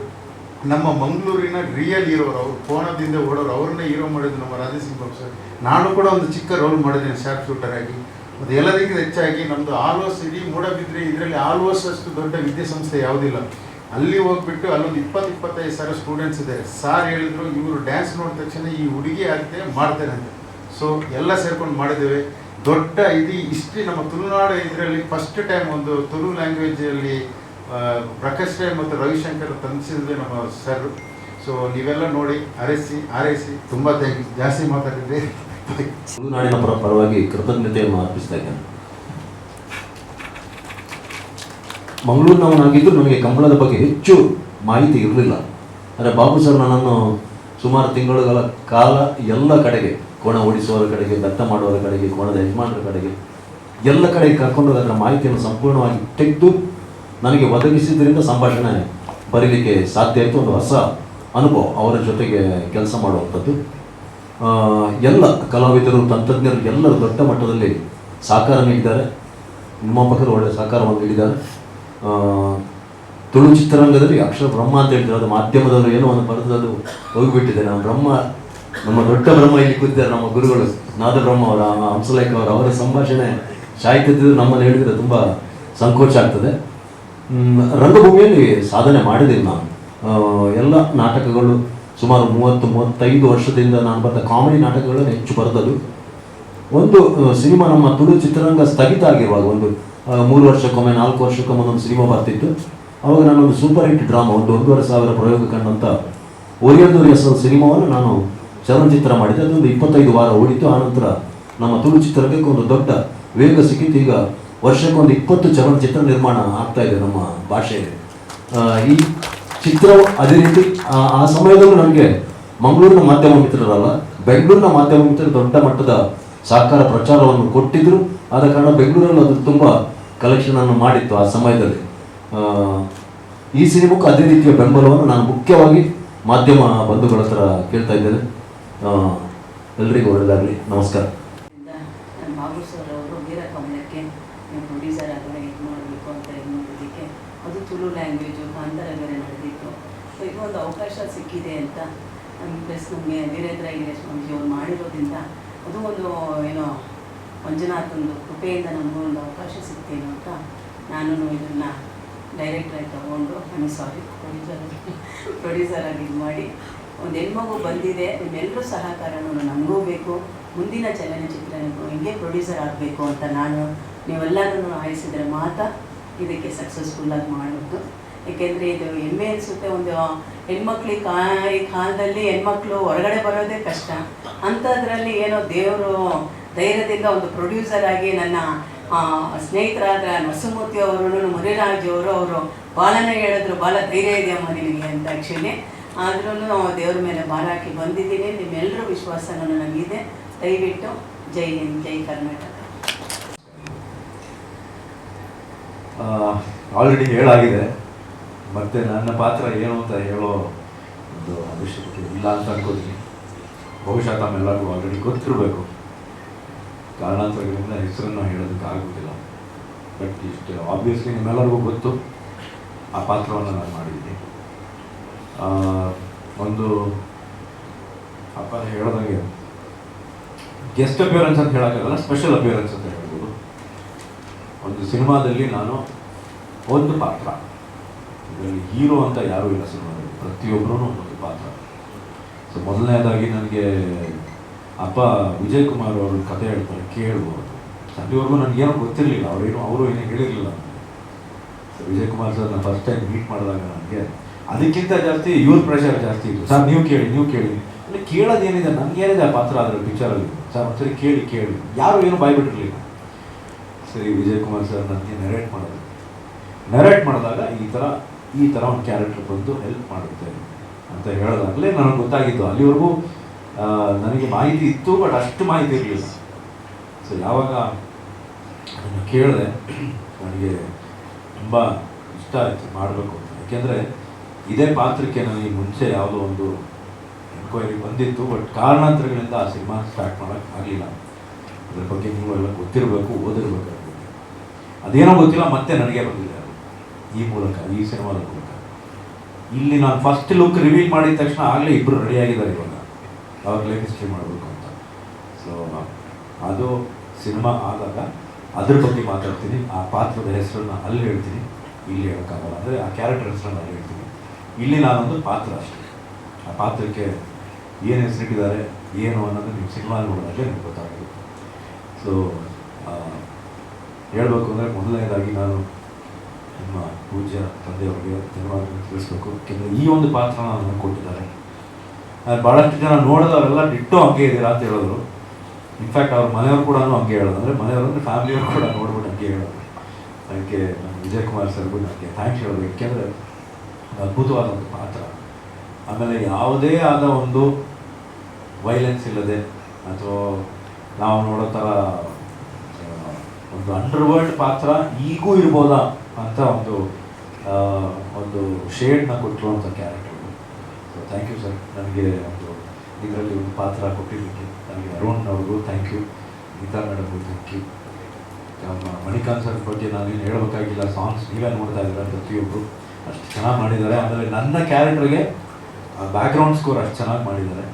ನಮ್ಮ ಮಂಗಳೂರಿನ ರಿಯಲ್ ಹೀರೋ. ಅವರು ಕೋಣದಿಂದ ಓಡೋರು, ಅವ್ರನ್ನೇ ಹೀರೋ ಮಾಡಿದ್ದು ನಮ್ಮ ರಾಧೇಸಿಂಗ್ ಬಾಬು ಸರ್. ನಾನು ಕೂಡ ಒಂದು ಚಿಕ್ಕ ರೋಲ್ ಮಾಡಿದ್ದೇನೆ ಶಾರ್ಪ್ ಶೂಟರ್ ಆಗಿ. ಮತ್ತು ಎಲ್ಲದಕ್ಕಿಂತ ಹೆಚ್ಚಾಗಿ ನಮ್ಮದು ಆಲ್ಮೋಸ್ಟ್ ಇಡೀ ಮೂಡಬಿದ್ರೆ ಇದರಲ್ಲಿ ಆಲ್ಮೋಸ್ಟ್ ಅಷ್ಟು ದೊಡ್ಡ ವಿದ್ಯಾಸಂಸ್ಥೆ ಯಾವುದಿಲ್ಲ. ಅಲ್ಲಿ ಹೋಗ್ಬಿಟ್ಟು ಅಲ್ಲೊಂದು 20-25 ಸಾವಿರ ಸ್ಟೂಡೆಂಟ್ಸ್ ಇದ್ದಾರೆ. ಸಾರ್ ಹೇಳಿದ್ರು, ಇವರು ಡ್ಯಾನ್ಸ್ ನೋಡಿದ ತಕ್ಷಣ ಈ ಹುಡುಗಿ ಆಗುತ್ತೆ ಮಾಡ್ತಾರೆ ಅಂತ. ಸೊ ಎಲ್ಲ ಸೇರ್ಕೊಂಡು ಮಾಡಿದ್ದೇವೆ. ದೊಡ್ಡ ಇಷ್ಟು ನಮ್ಮ ತುಳುನಾಡು ಇದರಲ್ಲಿ ಫಸ್ಟ್ ಟೈಮ್ ಒಂದು ತುಳು ಲ್ಯಾಂಗ್ವೇಜಲ್ಲಿ ಪ್ರಕಾಶ್ ರೈ ಮತ್ತು ರವಿಶಂಕರ್ ತಂದಿಸಿದ್ರೆ ನಮ್ಮ ಸರ್. ಸೊ ನೀವೆಲ್ಲ ನೋಡಿ ಆರೈಸಿ ತುಂಬ ಥ್ಯಾಂಕ್ ಯು. ಜಾಸ್ತಿ ಮಾತಾಡಿದ್ರೆ ತುಳುನಾಡಿನ ಪರವಾಗಿ ಕೃತಜ್ಞತೆಯನ್ನು ಅರ್ಪಿಸ್ತಾ ಇದ್ದೇನೆ. ಮಂಗಳೂರಿನವನಾಗಿದ್ದು ನನಗೆ ಕಂಬಳದ ಬಗ್ಗೆ ಹೆಚ್ಚು ಮಾಹಿತಿ ಇರಲಿಲ್ಲ. ಆದರೆ ಬಾಬು ಸರ್ ನನ್ನನ್ನು ಸುಮಾರು ತಿಂಗಳುಗಳ ಕಾಲ ಎಲ್ಲ ಕಡೆಗೆ, ಕೋಣ ಓಡಿಸುವವರ ಕಡೆಗೆ, ಬೆತ್ತ ಮಾಡುವವರ ಕಡೆಗೆ, ಕೋಣದ ಯಜಮಾನರ ಕಡೆಗೆ, ಎಲ್ಲ ಕಡೆಗೆ ಕರ್ಕೊಂಡು ಅದರ ಮಾಹಿತಿಯನ್ನು ಸಂಪೂರ್ಣವಾಗಿ ತೆಗೆದು ನನಗೆ ಒದಗಿಸಿದ್ರಿಂದ ಸಂಭಾಷಣೆ ಬರೀಲಿಕ್ಕೆ ಸಾಧ್ಯ ಆಯಿತು. ಒಂದು ಹೊಸ ಅನುಭವ ಅವರ ಜೊತೆಗೆ ಕೆಲಸ ಮಾಡುವಂಥದ್ದು. ಎಲ್ಲ ಕಲಾವಿದರು, ತಂತ್ರಜ್ಞರು ಎಲ್ಲರೂ ದೊಡ್ಡ ಮಟ್ಟದಲ್ಲಿ ಸಹಕಾರ ನೀಡಿದ್ದಾರೆ. ನಿರ್ಮಾಪಕರು ಒಳ್ಳೆಯ ಸಹಕಾರವನ್ನು ನೀಡಿದ್ದಾರೆ. ತುಳು ಚಿತ್ರರಂಗದಲ್ಲಿ ಅಕ್ಷರ ಬ್ರಹ್ಮ ಅಂತ ಹೇಳ್ತಾರೆ, ಅದು ಮಾಧ್ಯಮದವರು ಏನೋ ಒಂದು ಬರೆದದು ಹೋಗಿಬಿಟ್ಟಿದೆ. ನಮ್ಮ ದೊಡ್ಡ ಬ್ರಹ್ಮ ಇಲ್ಲಿ ಕೂತಿದ್ದಾರೆ, ನಮ್ಮ ಗುರುಗಳು ನಾದ ಬ್ರಹ್ಮ ಅವರ, ಹಂಸಲೇಖ ಅವರ ಸಂಭಾಷಣೆ ಸಾಹಿತ್ಯದ ನಮ್ಮನ್ನು ಹೇಳಿದರೆ ತುಂಬ ಸಂಕೋಚ ಆಗ್ತದೆ. ರಂಗಭೂಮಿಯಲ್ಲಿ ಸಾಧನೆ ಮಾಡಿದ್ದೀನಿ ನಾನು. ಎಲ್ಲ ನಾಟಕಗಳು ಸುಮಾರು 30-35 ವರ್ಷದಿಂದ ನಾನು ಬರೆದ ಕಾಮಿಡಿ ನಾಟಕಗಳನ್ನು ಹೆಚ್ಚು ಬರೆದದ್ದು. ಒಂದು ಸಿನಿಮಾ ನಮ್ಮ ತುಳು ಚಿತ್ರರಂಗ ಸ್ಥಗಿತ ಆಗಿರುವಾಗ, ಒಂದು 3 ವರ್ಷಕ್ಕೊಮ್ಮೆ 4 ವರ್ಷಕ್ಕೊಮ್ಮೆ ಒಂದು ಸಿನಿಮಾ ಬರ್ತಿತ್ತು. ಅವಾಗ ನಾನೊಂದು ಸೂಪರ್ ಹಿಟ್ ಡ್ರಾಮಾ, ಒಂದು 1,500 ಪ್ರಯೋಗ ಕಂಡಂಥ ಒರಿಯಲ್ದೋರಿ ಅಸಲ್ ಸಿನಿಮಾವನ್ನು ನಾನು ಚಲನಚಿತ್ರ ಮಾಡಿದ್ದೆ. ಅದೊಂದು 25 ವಾರ ಓಡಿತು. ಆನಂತರ ನಮ್ಮ ತುಳು ಚಿತ್ರರಂಗಕ್ಕೆ ಒಂದು ದೊಡ್ಡ ವೇಗ ಸಿಕ್ಕಿತ್ತು. ಈಗ ವರ್ಷಕ್ಕೊಂದು 20 ಚಲನಚಿತ್ರ ನಿರ್ಮಾಣ ಆಗ್ತಾ ಇದೆ ನಮ್ಮ ಭಾಷೆಯಲ್ಲಿ. ಈ ಚಿತ್ರವು ಅದೇ ರೀತಿ ಆ ಸಮಯದಲ್ಲೂ ನನಗೆ ಮಂಗಳೂರಿನ ಮಾಧ್ಯಮ ಮಿತ್ರರಲ್ಲ, ಬೆಂಗಳೂರಿನ ಮಾಧ್ಯಮ ಮಿತ್ರರು ದೊಡ್ಡ ಮಟ್ಟದ ಸಹಕಾರ ಪ್ರಚಾರವನ್ನು ಕೊಟ್ಟಿದ್ದರು. ಆದ ಕಾರಣ ಬೆಂಗಳೂರಲ್ಲಿ ಅದು ತುಂಬ ಕಲೆಕ್ಷನನ್ನು ಮಾಡಿತ್ತು ಆ ಸಮಯದಲ್ಲಿ. ಈ ಸಿನಿಮಾಕ್ಕೂ ಅದೇ ರೀತಿಯ ಬೆಂಬಲವನ್ನು ನಾನು ಮುಖ್ಯವಾಗಿ ಮಾಧ್ಯಮ ಬಂಧುಗಳ ಹತ್ರ ಕೇಳ್ತಾ ಇದ್ದೇನೆ. ಎಲ್ರಿಗೂ ಒಳ್ಳೆಯದಾಗಲಿ. ನಮಸ್ಕಾರ. ಬಾಬು ಸರ್ ಅವರು ವೀರಕಮಲಕ್ಕೆ ಪ್ರೊಡ್ಯೂಸರ್ ಆಗಲಿ ಇದು ಮಾಡಬೇಕು ಅಂತ ಇದು ಮಾಡೋದಕ್ಕೆ ಅದು ತುಳು ಲ್ಯಾಂಗ್ವೇಜು ಕಾಂತಾರ ಬೇರೆ ನಡೆದಿತ್ತು. ಸೊ ಇದು ಒಂದು ಅವಕಾಶ ಸಿಕ್ಕಿದೆ ಅಂತ ಪ್ಲಸ್ ನಮಗೆ ವೀರೇಂದ್ರ ಹೆಗ್ಡೆ ಸ್ವಾಮೀಜಿ ಅವರು ಮಾಡಿರೋದ್ರಿಂದ ಅದು ಒಂದು ಏನೋ ಮಂಜುನಾಥ್ ಒಂದು ಕೃಪೆಯಿಂದ ನಮಗೂ ಒಂದು ಅವಕಾಶ ಸಿಗ್ತೇನೋ ಅಂತ ನಾನು ಇದನ್ನು ಡೈರೆಕ್ಟ್ರಾಗಿ ತಗೊಂಡು ಪ್ರೊಡ್ಯೂಸರ್ ಆಗಿ ಇದು ಮಾಡಿ ಒಂದು ಹೆಣ್ಮಗು ಬಂದಿದೆ, ನಿಮ್ಮೆಲ್ಲರೂ ಸಹಕಾರನೂ ನಮಗೂ ಬೇಕು, ಮುಂದಿನ ಚಲನಚಿತ್ರನಿಗೂ ಹಿಂಗೆ ಪ್ರೊಡ್ಯೂಸರ್ ಆಗಬೇಕು ಅಂತ ನೀವೆಲ್ಲರೂ ಆಯಿಸಿದ್ರೆ ಮಾತ್ರ ಇದಕ್ಕೆ ಸಕ್ಸಸ್ಫುಲ್ಲಾಗಿ ಮಾಡೋದು. ಏಕೆಂದರೆ ಇದು ಹೆಮ್ಮೆ ಅನಿಸುತ್ತೆ. ಒಂದು ಹೆಣ್ಮಕ್ಳಿಗೆ ಈ ಕಾಲದಲ್ಲಿ ಹೆಣ್ಮಕ್ಳು ಹೊರಗಡೆ ಬರೋದೇ ಕಷ್ಟ. ಅಂಥದ್ರಲ್ಲಿ ಏನೋ ದೇವರು ಧೈರ್ಯದಿಂದ ಒಂದು ಪ್ರೊಡ್ಯೂಸರ್ ಆಗಿ ನನ್ನ ಸ್ನೇಹಿತರಾದ ನರಸಿಂಹಮೂರ್ತಿ ಅವರು, ಮುನಿರಾಜ್ ಅವರು ಭಾಳನೇ ಹೇಳಿದ್ರು, ಭಾಳ ಧೈರ್ಯ ಇದೆಯಮ್ಮ ನಿನಗೆ ಅಂತ. ಆ್ಯಕ್ಚುಲಿ ಆದ್ರೂ ದೇವ್ರ ಮೇಲೆ ಭಾರ ಹಾಕಿ ಬಂದಿದ್ದೀನಿ. ನಿಮ್ಮೆಲ್ಲರೂ ವಿಶ್ವಾಸನೂ ನನಗಿದೆ. ದಯವಿಟ್ಟು ಜೈ ಹಿಂದ್, ಜೈ ಕರ್ನಾಟಕ. ಆಲ್ರೆಡಿ ಹೇಳಾಗಿದೆ, ಮತ್ತು ನನ್ನ ಪಾತ್ರ ಏನು ಅಂತ ಹೇಳೋ ಒಂದು ಅವಶ್ಯಕತೆ ಇಲ್ಲ ಅಂತ ಅನ್ಕೋತೀನಿ. ಬಹುಶಃ ತಮ್ಮೆಲ್ಲರಿಗೂ ಆಲ್ರೆಡಿ ಗೊತ್ತಿರಬೇಕು. ಕಾರಣಾಂತರಗಳಿಂದ ಹೆಸರನ್ನು ಹೇಳೋದಕ್ಕಾಗೋದಿಲ್ಲ. ಬಟ್ ಇಷ್ಟು ಆಬ್ವಿಯಸ್ಲಿ ನಿಮ್ಮೆಲ್ಲರಿಗೂ ಗೊತ್ತು ಆ ಪಾತ್ರವನ್ನು ನಾನು ಮಾಡಿದ್ದೀನಿ. ಒಂದು ಅಪ್ಪ ಹೇಳೋದಂಗೆ ಗೆಸ್ಟ್ ಅಪಿಯರೆನ್ಸ್ ಅಂತ ಹೇಳೋಕ್ಕಾಗಲ್ಲ, ಸ್ಪೆಷಲ್ ಅಪಿಯರೆನ್ಸ್ ಅಂತ ಹೇಳ್ಬೋದು. ಒಂದು ಸಿನಿಮಾದಲ್ಲಿ ನಾನು ಒಂದು ಪಾತ್ರ, ಇದರಲ್ಲಿ ಹೀರೋ ಅಂತ ಯಾರೂ ಇಲ್ಲ ಸಿನಿಮಾದಲ್ಲಿ, ಪ್ರತಿಯೊಬ್ಬರೂ ಒಂದೊಂದು ಪಾತ್ರ. ಸೊ ಮೊದಲನೇದಾಗಿ ನನಗೆ ಅಪ್ಪ ವಿಜಯ್ ಕುಮಾರ್ ಅವರು ಕಥೆ ಹೇಳ್ತಾರೆ, ಕೇಳ್ಬೋದು. ಅಲ್ಲಿವರೆಗೂ ನನಗೇನೋ ಗೊತ್ತಿರಲಿಲ್ಲ, ಅವರು ಏನೂ ಹೇಳಿರಲಿಲ್ಲ ನನಗೆ. ಸೊ ವಿಜಯ್ ಕುಮಾರ್ ಸರ್ ನಾನು ಫಸ್ಟ್ ಟೈಮ್ ಮೀಟ್ ಮಾಡಿದಾಗ ನನಗೆ ಅದಕ್ಕಿಂತ ಜಾಸ್ತಿ ಇವ್ರ ಪ್ರೆಷರ್ ಜಾಸ್ತಿ ಇತ್ತು. ಸರ್ ನೀವು ಕೇಳಿ ಅಲ್ಲಿ ಕೇಳೋದೇನಿದೆ, ನನಗೇನಿದೆ ಆ ಪಾತ್ರ ಅದರ ಪಿಕ್ಚರಲ್ಲಿ, ಸರ್ ಒಂದ್ಸರಿ ಕೇಳಿ ಯಾರು ಏನೂ ಬಾಯ್ಬಿಟ್ಟಿರಲಿಲ್ಲ. ಸರಿ ವಿಜಯ್ ಕುಮಾರ್ ಸರ್ ನನಗೆ ನರೇಟ್ ಮಾಡಿದಾಗ ಈ ಥರ ಒಂದು ಕ್ಯಾರೆಕ್ಟರ್ ಬಂದು ಹೆಲ್ಪ್ ಮಾಡುತ್ತೆ ಅಂತ ಹೇಳಿದಾಗಲೇ ನನಗೆ ಗೊತ್ತಾಗಿದ್ದು. ಅಲ್ಲಿವರೆಗೂ ನನಗೆ ಮಾಹಿತಿ ಇತ್ತು, ಬಟ್ ಅಷ್ಟು ಮಾಹಿತಿ ಇರಲಿಲ್ಲ. ಸೊ ಯಾವಾಗ ಅದನ್ನು ಕೇಳಿದೆ ನನಗೆ ತುಂಬ ಇಷ್ಟ ಆಯಿತು ಮಾಡಬೇಕು ಅಂತ. ಯಾಕೆಂದರೆ ಇದೇ ಪಾತ್ರಕ್ಕೆ ನನಗೆ ಮುಂಚೆ ಯಾವುದೋ ಒಂದು ಎನ್ಕ್ವೈರಿ ಬಂದಿತ್ತು, ಬಟ್ ಕಾರಣಾಂತರಗಳಿಂದ ಆ ಸಿನಿಮಾ ಸ್ಟಾರ್ಟ್ ಮಾಡೋಕ್ಕೆ ಆಗಲಿಲ್ಲ. ಅದ್ರ ಬಗ್ಗೆ ನೀವು ಎಲ್ಲ ಗೊತ್ತಿರಬೇಕು, ಓದಿರಬೇಕು. ಅದೇನೋ ಗೊತ್ತಿಲ್ಲ, ಮತ್ತೆ ನನಗೆ ಬಂದಿದೆ ಅದು ಈ ಮೂಲಕ, ಈ ಸಿನಿಮಾದ ಮೂಲಕ. ಇಲ್ಲಿ ನಾನು ಫಸ್ಟ್ ಲುಕ್ ರಿವೀಲ್ ಮಾಡಿದ ತಕ್ಷಣ ಆಗಲೇ ಇಬ್ಬರು ರೆಡಿಯಾಗಿದ್ದಾರೆ ಇವಾಗ ಅವ್ರ ಲೈಫ್ ಹಿಸ್ಟ್ರಿ ಮಾಡಬೇಕು ಅಂತ. ಸೊ ಅದು ಸಿನಿಮಾ ಆದಾಗ ಅದ್ರ ಬಗ್ಗೆ ಮಾತಾಡ್ತೀನಿ. ಆ ಪಾತ್ರದ ಹೆಸರನ್ನು ಅಲ್ಲಿ ಹೇಳ್ತೀನಿ, ಇಲ್ಲಿ ಹೇಳೋಕ್ಕಾಗಲ್ಲ. ಅಂದರೆ ಆ ಕ್ಯಾರೆಕ್ಟರ್ ಹೆಸರನ್ನು ಅಲ್ಲಿ ಹೇಳ್ತೀನಿ. ಇಲ್ಲಿ ನಾನೊಂದು ಪಾತ್ರ ಅಷ್ಟೇ. ಆ ಪಾತ್ರಕ್ಕೆ ಏನು ಹೆಸರಿಟ್ಟಿದ್ದಾರೆ ಏನು ಅನ್ನೋದು ನೀವು ಸಿನಿಮಾ ನೋಡೋದಾಗೆ ನಿಮ್ಗೆ ಗೊತ್ತಾಗುತ್ತೆ. ಸೊ ಹೇಳಬೇಕು ಅಂದರೆ ಮೊದಲನೇದಾಗಿ ನಾನು ನಿಮ್ಮ ಪೂಜ್ಯ ತಂದೆಯವರಿಗೆ ಧನ್ಯವಾದಗಳನ್ನು ತಿಳಿಸ್ಬೇಕು. ಯಾಕೆಂದರೆ ಈ ಒಂದು ಪಾತ್ರನ ನನಗೆ ಕೊಟ್ಟಿದ್ದಾರೆ. ಭಾಳಷ್ಟು ಜನ ನೋಡಿದವರೆಲ್ಲ ಡಿಟ್ಟೋ ಹಂಗೆ ಇದ್ದೀರಾ ಅಂತ ಹೇಳಿದ್ರು. ಇನ್ಫ್ಯಾಕ್ಟ್ ಅವ್ರ ಮನೆಯವ್ರು ಕೂಡ ಹಂಗೆ ಹೇಳೋದು, ಅಂದರೆ ಮನೆಯವರು ಅಂದರೆ ಫ್ಯಾಮಿಲಿಯವರು ಕೂಡ ನೋಡ್ಬಿಟ್ಟು ಹಂಗೆ ಹೇಳೋದು. ಅದಕ್ಕೆ ನಮ್ಮ ವಿಜಯ್ ಕುಮಾರ್ ಸರ್ಗೂ ನನಗೆ ಥ್ಯಾಂಕ್ಸ್ ಹೇಳೋದು. ಯಾಕೆಂದರೆ ಅದ್ಭುತವಾದ ಒಂದು ಪಾತ್ರ. ಆಮೇಲೆ ಯಾವುದೇ ಆದ ಒಂದು ವೈಲೆನ್ಸ್ ಇಲ್ಲದೆ ಅಥವಾ ನಾವು ನೋಡೋ ಥರ ಒಂದು ಅಂಡರ್ವರ್ಲ್ಡ್ ಪಾತ್ರ ಈಗೂ ಇರ್ಬೋದಾ ಅಂತ ಒಂದು ಶೇಡ್ನ ಕೊಟ್ಟಿರುವಂಥ character. So thank you sir, ನನಗೆ ಒಂದು ಇದರಲ್ಲಿ ಒಂದು ಪಾತ್ರ ಕೊಟ್ಟಿದ್ದಕ್ಕೆ. ನನಗೆ ಅರುಣ್ ಅವ್ರಿಗೂ ಥ್ಯಾಂಕ್ ಯು, ಗೀತಾ ಮೇಡಮ್ಗೂ ಥ್ಯಾಂಕ್ ಯು. ನಮ್ಮ ಮಣಿಕಾಂತ್ ಸರ್ ಬಗ್ಗೆ ನಾನೇನು ಹೇಳಬೇಕಾಗಿಲ್ಲ. ಸಾಂಗ್ಸ್ ನೀವೇ ನೋಡ್ತಾ ಇದ್ದಾರೆ, ಪ್ರತಿಯೊಬ್ಬರು ಅಷ್ಟು ಚೆನ್ನಾಗಿ ಮಾಡಿದ್ದಾರೆ. ಆಮೇಲೆ ನನ್ನ ಕ್ಯಾರೆಕ್ಟರ್ಗೆ ಬ್ಯಾಕ್ಗ್ರೌಂಡ್ ಸ್ಕೋರ್ ಅಷ್ಟು ಚೆನ್ನಾಗಿ ಮಾಡಿದ್ದಾರೆ.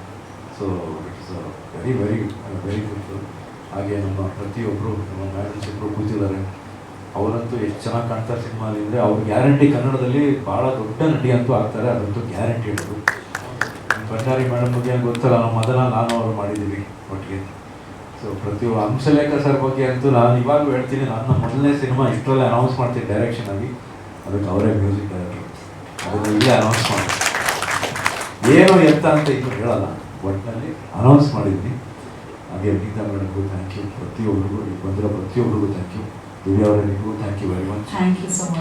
So it's very very very good. ಹಾಗೆ ನಮ್ಮ ಪ್ರತಿಯೊಬ್ಬರು ನಮ್ಮ ಮ್ಯಾಡಮ್ಸ್ ಇಬ್ಬರು ಕೂತಿದ್ದಾರೆ, ಅವರಂತೂ ಎಷ್ಟು ಚೆನ್ನಾಗಿ ಕಾಣ್ತಾರೆ ಸಿನಿಮಾಲಿ. ಅಂದರೆ ಅವ್ರು ಗ್ಯಾರಂಟಿ ಕನ್ನಡದಲ್ಲಿ ಭಾಳ ದೊಡ್ಡ ನಟಿ ಅಂತೂ ಆಗ್ತಾರೆ, ಅದಂತೂ ಗ್ಯಾರಂಟಿ ಇರೋದು. ಭಂಡಾರಿ ಮೇಡಮ್ ಬಗ್ಗೆ ಗೊತ್ತಲ್ಲ, ನಮ್ಮ ಅದನ್ನು ನಾನು ಅವರು ಮಾಡಿದ್ದೀವಿ ಒಟ್ಟಿಗೆ. ಸೊ ಪ್ರತಿಯೊಬ್ಬ ಹಂಸಲೇಖ ಸರ್ ಬಗ್ಗೆ ಅಂತೂ ನಾನು ಇವಾಗೂ ಹೇಳ್ತೀನಿ, ನನ್ನ ಮೊದಲನೇ ಸಿನಿಮಾ ಇಷ್ಟರಲ್ಲೇ ಅನೌನ್ಸ್ ಮಾಡ್ತೀನಿ ಡೈರೆಕ್ಷನ್ ಆಗಿ, ಅದಕ್ಕೆ ಅವರೇ ಮ್ಯೂಸಿಕ್ ಡೈರೆಕ್ಟರ್. ಅದನ್ನು ಇಲ್ಲೇ ಅನೌನ್ಸ್ ಮಾಡಿ ಏನು ಎತ್ತ ಅಂತ ಇನ್ನೂ ಹೇಳಲ್ಲ, ಒಟ್ಟಿನಲ್ಲಿ ಅನೌನ್ಸ್ ಮಾಡಿದ್ದೀನಿ. ಹಾಗೆ ಗೀತಾ ಮೇಡಮ್ಗೂ ಥ್ಯಾಂಕ್ ಯು, ಪ್ರತಿಯೊಬ್ಬರಿಗೂ ಈಗ ಬಂದಿರೋ ಪ್ರತಿಯೊಬ್ಬರಿಗೂ ಥ್ಯಾಂಕ್ ಯು. ದಿವ್ಯಾ ಅವರಿಗೂ ಥ್ಯಾಂಕ್ ಯು ವೆರಿ ಮಚ್.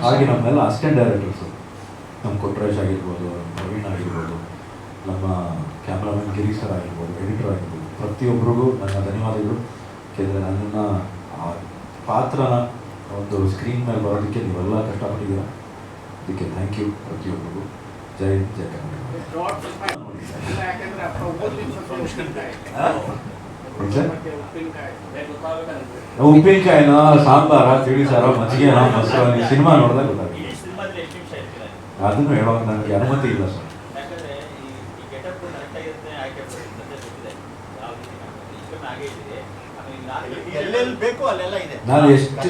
ಹಾಗೆ ನಮ್ಮೆಲ್ಲ ಅಸಿಸ್ಟೆಂಟ್ ಡೈರೆಕ್ಟರ್ಸು, ನಮ್ಮ ಕೊಟ್ರೇಶ್ ಆಗಿರ್ಬೋದು, ನವೀನ್ ಆಗಿರ್ಬೋದು, ನಮ್ಮ ಕ್ಯಾಮ್ರಾಮನ್ ಗಿರಿ ಸರ್ ಆಗಿರ್ಬೋದು, ಎಡಿಟರ್ ಆಗಿರ್ಬೋದು, ಪ್ರತಿಯೊಬ್ಬರಿಗೂ ನನ್ನ ಧನ್ಯವಾದಗಳು. ಯಾಕೆಂದರೆ ನನ್ನನ್ನು ಆ ಪಾತ್ರನ ಒಂದು ಸ್ಕ್ರೀನ್ ಮೇಲೆ ಬರೋದಕ್ಕೆ ನೀವೆಲ್ಲ ಕಷ್ಟಪಟ್ಟಿದ್ದೀರ, ಅದಕ್ಕೆ ಥ್ಯಾಂಕ್ ಯು ಪ್ರತಿಯೊಬ್ಬರಿಗೂ. ಜೈ ಜೈ ಕನ್ನಡ. ಉಪ್ಪಿನಕಾಯಿನ ಸಾಂಬಾರ ತಿಳಿಸಾರ ಮಜ್ಜಿಗೆನ ಮೊಸರು ನೀವು ಸಿನಿಮಾ ನೋಡಿದಾಗ ಗೊತ್ತಾಗುತ್ತೆ. ಅದನ್ನು ಹೇಳೋ ನನಗೆ ಅನುಮತಿ ಇಲ್ಲ ಸರ್. ನಾನು ಎಷ್ಟು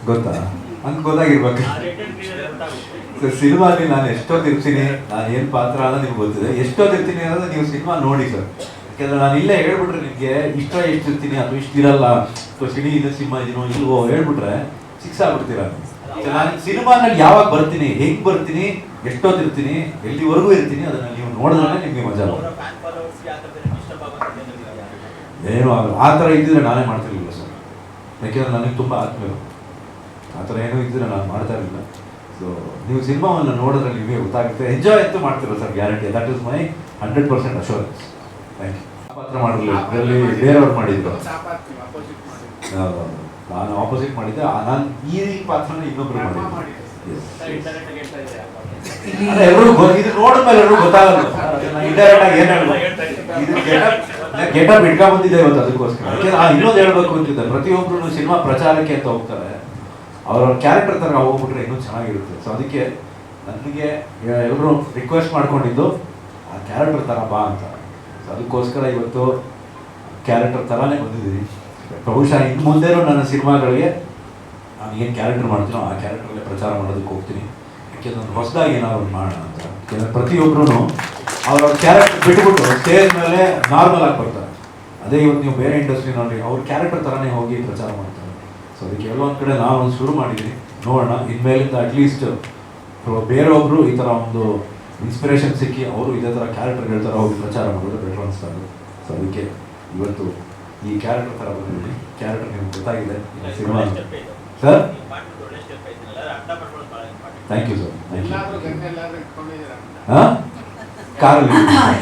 ಗೊತ್ತಾ? ಹಂಗೆ ಗೊತ್ತಾಗಿರ್ಬೇಕು. ಸಿನಿಮಾಲಿ ನಾನು ಎಷ್ಟೊತ್ತಿರ್ತೀನಿ, ನಾನು ಏನು ಪಾತ್ರ ಅನ್ನೋದು ನಿಮ್ಗೆ ಗೊತ್ತಿದೆ. ಎಷ್ಟೊತ್ತಿರ್ತೀನಿ ಅನ್ನೋದು ನೀವು ಸಿನಿಮಾ ನೋಡಿ ಸರ್. ಯಾಕೆಂದ್ರೆ ನಾನು ಇಲ್ಲೇ ಹೇಳ್ಬಿಟ್ರೆ ನಿಮಗೆ ಎಷ್ಟು ಇರ್ತೀನಿ ಅಥವಾ ಇಷ್ಟು ಇರಲ್ಲ ಅಥವಾ ಸಿಡಿ ಇದು ಸಿನಿಮಾ ಇದೀನೋ ಇಲ್ವೋ ಹೇಳ್ಬಿಟ್ರೆ ಸಿಕ್ಸ್ ಆಗ್ಬಿಡ್ತೀರ. ನಾನು ಸಿನಿಮಾನಲ್ಲಿ ಯಾವಾಗ ಬರ್ತೀನಿ, ಹೆಂಗೆ ಬರ್ತೀನಿ, ಎಷ್ಟೊತ್ತಿರ್ತೀನಿ, ಎಲ್ಲಿವರೆಗೂ ಇರ್ತೀನಿ, ಅದನ್ನು ನೀವು ನೋಡಿದ್ರೆ ನಿಮಗೆ ಮಜಾ ಬರುತ್ತೆ. ಏನೂ ಆಗಲ್ಲ. ಆ ಥರ ಇದ್ದಿದ್ರೆ ನಾನೇ ಮಾಡ್ತಿರ್ಲಿಲ್ಲ ಸರ್. ಯಾಕೆಂದ್ರೆ ನನಗೆ ತುಂಬ ಆತ್ಮೀಯರು. ಆ ಥರ ಏನೂ ಇದ್ದರೆ ನಾನು ಮಾಡ್ತಾ ಇರಲಿಲ್ಲ. ಸೊ ನೀವು ಸಿನಿಮಾವನ್ನು ನೋಡಿದ್ರೆ ನಿಮಗೆ ಗೊತ್ತಾಗುತ್ತೆ. ಎಂಜಾಯ್ ಅಂತೂ ಮಾಡ್ತಿರೋ sir, guarantee. That is my 100% assurance. Thank you. ಪಾತ್ರ ಮಾಡಿರಲಿಲ್ಲ, ಅದರಲ್ಲಿ ಬೇರೆಯವ್ರು ಮಾಡಿದ್ರು. ನಾನು ಆಪೋಸಿಟ್ ಮಾಡಿದ್ದೆ. ನಾನು ಈ ಪಾತ್ರನ ಇನ್ನೊಬ್ರು ಮಾಡಿದ್ದೆ. ಎಲ್ಲರೂ ಇದು ನೋಡಿದ್ಮೇಲೆ ಎಲ್ಲರೂ ಗೊತ್ತಾಗಲ್ಲ. ಇಂಡೈರೆಕ್ಟ್ ಆಗಿ ಏನು ಹೇಳ್ಬೋದು, ಇದು ಗೆಟಪ್ ಇಟ್ಕೊಂಡ್ ಬಂದಿದೆ ಇವತ್ತು ಅದಕ್ಕೋಸ್ಕರ. ಯಾಕೆಂದ್ರೆ ಇನ್ನೊಂದು ಹೇಳ್ಬೇಕು ಅಂತಿದ್ದೆ, ಪ್ರತಿಯೊಬ್ಬರು ಸಿನಿಮಾ ಪ್ರಚಾರಕ್ಕೆ ಅಂತ ಹೋಗ್ತಾರೆ, ಅವ್ರವ್ರ ಕ್ಯಾರೆಕ್ಟರ್ ಥರ ಹೋಗ್ಬಿಟ್ರೆ ಇನ್ನೂ ಚೆನ್ನಾಗಿರುತ್ತೆ. ಸೊ ಅದಕ್ಕೆ ನನಗೆ ಎಲ್ಲರೂ ರಿಕ್ವೆಸ್ಟ್ ಮಾಡ್ಕೊಂಡಿದ್ದು ಆ ಕ್ಯಾರೆಕ್ಟರ್ ಥರ ಬಾ ಅಂತ. ಸೊ ಅದಕ್ಕೋಸ್ಕರ ಇವತ್ತು ಕ್ಯಾರೆಕ್ಟರ್ ಥರನೇ ಬಂದಿದ್ದೀನಿ. ಬಹುಶಃ ಇನ್ನು ಮುಂದೆನೂ ನನ್ನ ಸಿನಿಮಾಗಳಿಗೆ ನಾನು ಏನು ಕ್ಯಾರೆಕ್ಟರ್ ಮಾಡ್ತೀನೋ ಆ ಕ್ಯಾರೆಕ್ಟರ್ಗೆ ಪ್ರಚಾರ ಮಾಡೋದಕ್ಕೆ ಹೋಗ್ತೀನಿ. ಯಾಕೆಂದ್ರೆ ನಾನು ಹೊಸದಾಗಿ ಏನಾದ್ರು ಮಾಡೋಣ ಅಂತ. ಯಾಕೆಂದರೆ ಪ್ರತಿಯೊಬ್ಬರೂ ಅವ್ರ ಕ್ಯಾರೆಕ್ಟರ್ ಬಿಟ್ಬಿಟ್ಟು ಸ್ಟೇಜ್ ಮೇಲೆ ನಾರ್ಮಲ್ ಆಗಿ ಬರ್ತಾರೆ. ಅದೇ ಇವತ್ತು ನೀವು ಬೇರೆ ಇಂಡಸ್ಟ್ರಿನಲ್ಲಿ ಅವ್ರ ಕ್ಯಾರೆಕ್ಟರ್ ಥರನೇ ಹೋಗಿ ಪ್ರಚಾರ ಮಾಡ್ತಾರೆ. ಸೊ ಅದಕ್ಕೆ ಎಲ್ಲೊಂದು ಕಡೆ ನಾನು ಶುರು ಮಾಡಿದ್ದೀನಿ. ನೋಡೋಣ ಇನ್ಮೇಲಿಂದ ಅಟ್ಲೀಸ್ಟ್ ಬೇರೆಯೊಬ್ಬರು ಈ ಥರ ಒಂದು ಇನ್ಸ್ಪಿರೇಷನ್ ಸಿಕ್ಕಿ ಅವರು ಇದೇ ಥರ ಕ್ಯಾರೆಕ್ಟರ್ ಹೇಳ್ತಾರೆ ಹೋಗಿ ಪ್ರಚಾರ ಮಾಡೋದು ಬೆಟರ್ ಅನಿಸ್ತಾರೆ. ಸೊ ಅದಕ್ಕೆ ಇವತ್ತು ಈ ಕ್ಯಾರೆಕ್ಟರ್ ಥರ ಬಂದಿದ್ದೀನಿ. ಕ್ಯಾರೆಕ್ಟರ್ ನಿಮ್ಗೆ ಗೊತ್ತಾಗಿದೆ cinema sir. Thank you sir. ಹಾಂ, ಕಾರಲ್ಲಿ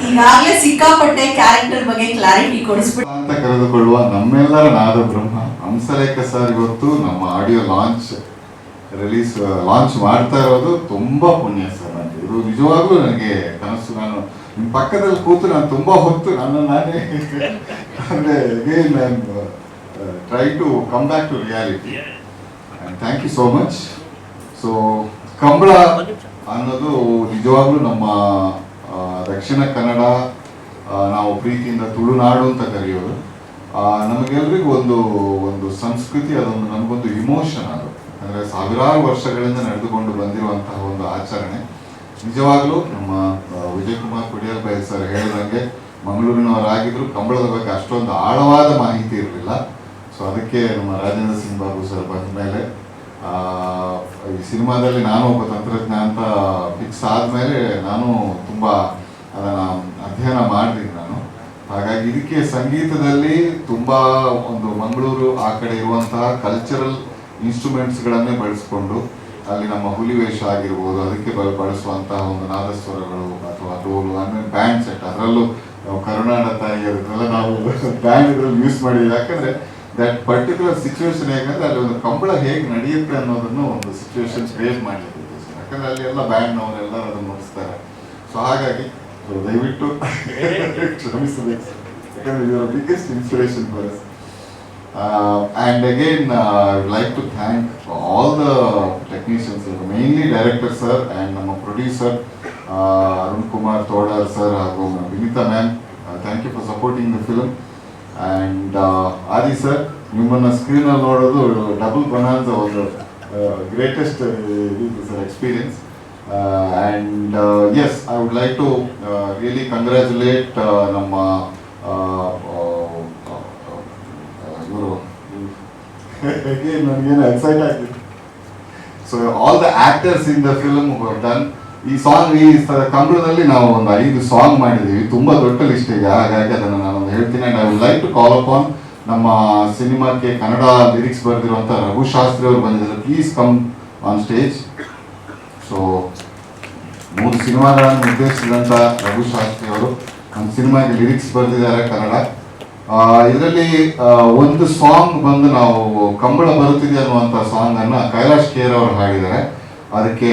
ಈಗಾಗಲೇ ಸಿಕ್ಕಾಪಟ್ಟೆ ಕ್ಯಾರೆಕ್ಟರ್ ಬಗ್ಗೆ ಕ್ಲಾರಿಟಿ ಕೊಡಿಸ್ಬಿಟ್ಟು ಅಂತ ಕರೆದುಕೊಳ್ಳುವ ನಮ್ಮೆಲ್ಲರ ನಾದ ಬ್ರಹ್ಮ ಹಂಸಲೇಖ ಸರ್ ಇವತ್ತು ನಮ್ಮ ಆಡಿಯೋ ಲಾಂಚ್ ಮಾಡ್ತಾ ಇರೋದು ತುಂಬಾ ಪುಣ್ಯ ಸರ್. ಅಂತ ಇದು ನಿಜವಾಗ್ಲೂ ನನಗೆ ಕನಸು. ನಾನು ನಿಮ್ಮ ಪಕ್ಕದಲ್ಲಿ ಕೂತು ನಾನು ತುಂಬಾ ಹೊತ್ತು ನಾನೇ ಅಂದ್ರೆ again try to come back to reality. And thank you so much. So Kambala ಅನ್ನೋದು ನಿಜವಾಗ್ಲೂ ನಮ್ಮ ದಕ್ಷಿಣ ಕನ್ನಡ ನಾವು ಪ್ರೀತಿಯಿಂದ ತುಳುನಾಡು ಅಂತ ಕರೆಯೋದು. ನಮಗೆಲ್ಲರಿಗೂ ಒಂದು ಸಂಸ್ಕೃತಿ, ಅದೊಂದು ನಮಗೊಂದು ಇಮೋಷನ್. ಅದು ಅಂದರೆ ಸಾವಿರಾರು ವರ್ಷಗಳಿಂದ ನಡೆದುಕೊಂಡು ಬಂದಿರುವಂತಹ ಒಂದು ಆಚರಣೆ. ನಿಜವಾಗ್ಲೂ ನಮ್ಮ ವಿಜಯ್ ಕುಮಾರ್ ಕುಡಿಯಲ್ ಬೈ ಸರ್ ಹೇಳಿದಂಗೆ ಮಂಗಳೂರಿನವರಾಗಿದ್ರು ಕಂಬಳದ ಬಗ್ಗೆ ಅಷ್ಟೊಂದು ಆಳವಾದ ಮಾಹಿತಿ ಇರಲಿಲ್ಲ. ಸೊ ಅದಕ್ಕೆ ನಮ್ಮ ರಾಜೇಂದ್ರ ಸಿಂಗ್ ಬಾಬು ಸರ್ ಬಂದ ಮೇಲೆ ಈ ಸಿನಿಮಾದಲ್ಲಿ ನಾನು ಒಬ್ಬ ತಂತ್ರಜ್ಞ ಅಂತ ಫಿಕ್ಸ್ ಆದಮೇಲೆ ನಾನು ತುಂಬ ಅದನ್ನು ಅಧ್ಯಯನ ಮಾಡಿದ್ದೀನಿ ನಾನು. ಹಾಗಾಗಿ ಇದಕ್ಕೆ ಸಂಗೀತದಲ್ಲಿ ತುಂಬ ಒಂದು ಮಂಗಳೂರು ಆ ಕಡೆ ಇರುವಂತಹ ಕಲ್ಚರಲ್ ಇನ್ಸ್ಟ್ರೂಮೆಂಟ್ಸ್ಗಳನ್ನೇ ಬಳಸ್ಕೊಂಡು ಅಲ್ಲಿ ನಮ್ಮ ಹುಲಿವೇಷ ಆಗಿರ್ಬೋದು, ಅದಕ್ಕೆ ಬಳಸುವಂತಹ ಒಂದು ನಾದಸ್ವರಗಳು ಅಥವಾ ಡೋಲು, ಆಮೇಲೆ ಬ್ಯಾಂಡ್ ಸೆಟ್, ಅದರಲ್ಲೂ ಕರುನಾಡ ತಾಯಿಯರೆಲ್ಲ ನಾವು ಬ್ಯಾಂಡ್ ಇದ್ರಲ್ಲಿ ಯೂಸ್ ಮಾಡಿದ್ದೀವಿ. ಯಾಕಂದರೆ ದಟ್ ಪರ್ಟಿಕ್ಯುಲರ್ ಸಿಚುವೇಶನ್ ಹೇಗಂದ್ರೆ ಅಲ್ಲಿ ಒಂದು ಕಂಬಳ ಹೇಗೆ ನಡೆಯುತ್ತೆ ಅನ್ನೋದನ್ನು ಒಂದು ಸಿಚುವೇಶನ್ ಕ್ರಿಯೇಟ್ ಮಾಡಲಿಕ್ಕೆ ಸರ್. ಯಾಕಂದರೆ ಅಲ್ಲಿ ಎಲ್ಲ ಬ್ಯಾಂಡ್ನವರೆಲ್ಲ ಅದನ್ನು ನುಡಿಸ್ತಾರೆ. ಸೊ ಹಾಗಾಗಿ ದಯವಿಟ್ಟು ಕ್ಷಮಿಸಬೇಕು ಸರ್, ಯಾಕಂದರೆ your biggest inspiration for us. And again, I would like to thank all the technicians, mainly director sir and ನಮ್ಮ producer Arun Kumar Todar sir ಹಾಗೂ Vinita ma'am. Thank you for supporting the film. And Adi sir, ನಿಮ್ಮನ್ನ ಸ್ಕ್ರೀನ್ ಅಲ್ಲಿ ನೋಡೋದು ಡಬಲ್ ಬನಾನ್ಸ ಒಂದು greatest experience. And yes, I would like to really congratulate ನಮ್ಮ ನನಗೇನು ಎಕ್ಸೈಟ್ ಆಗ್ತಿದೆ. So all the actors in the film ಹು ಹ್ಯಾವ್ ಡನ್ ಈ ಸಾಂಗ್. ಈ ಕಂಬಳದಲ್ಲಿ ನಾವು ಒಂದು 5 ಸಾಂಗ್ ಮಾಡಿದ್ದೀವಿ. ತುಂಬ ದೊಡ್ಡ ಲಿಸ್ಟ್ ಈಗ, ಹಾಗಾಗಿ ಅದನ್ನು ನಾನೊಂದು ಹೇಳ್ತೀನಿ. And I would like to call upon ನಮ್ಮ ಸಿನಿಮಾಕ್ಕೆ ಕನ್ನಡ ಲಿರಿಕ್ಸ್ ಬರೆದಿರುವಂಥ ರಘು ಶಾಸ್ತ್ರಿ ಅವರು ಬಂದಿದ್ದಾರೆ. Please come on stage. So 3 ಸಿನಿಮಾಗಳನ್ನು ನಿರ್ದೇಶಿಸಿದಂಥ ರಘು ಶಾಸ್ತ್ರಿ ಅವರು ನಮ್ಮ ಸಿನಿಮಾಗೆ ಲಿರಿಕ್ಸ್ ಬರೆದಿದ್ದಾರೆ ಕನ್ನಡ. ಇದರಲ್ಲಿ ಒಂದು ಸಾಂಗ್ ಬಂದು ನಾವು ಕಂಬಳ ಬರುತ್ತಿದೆ ಅನ್ನುವಂಥ ಸಾಂಗನ್ನು ಕೈಲಾಶ್ ಖೇರ್ ಅವರು ಹಾಡಿದ್ದಾರೆ. ಅದಕ್ಕೆ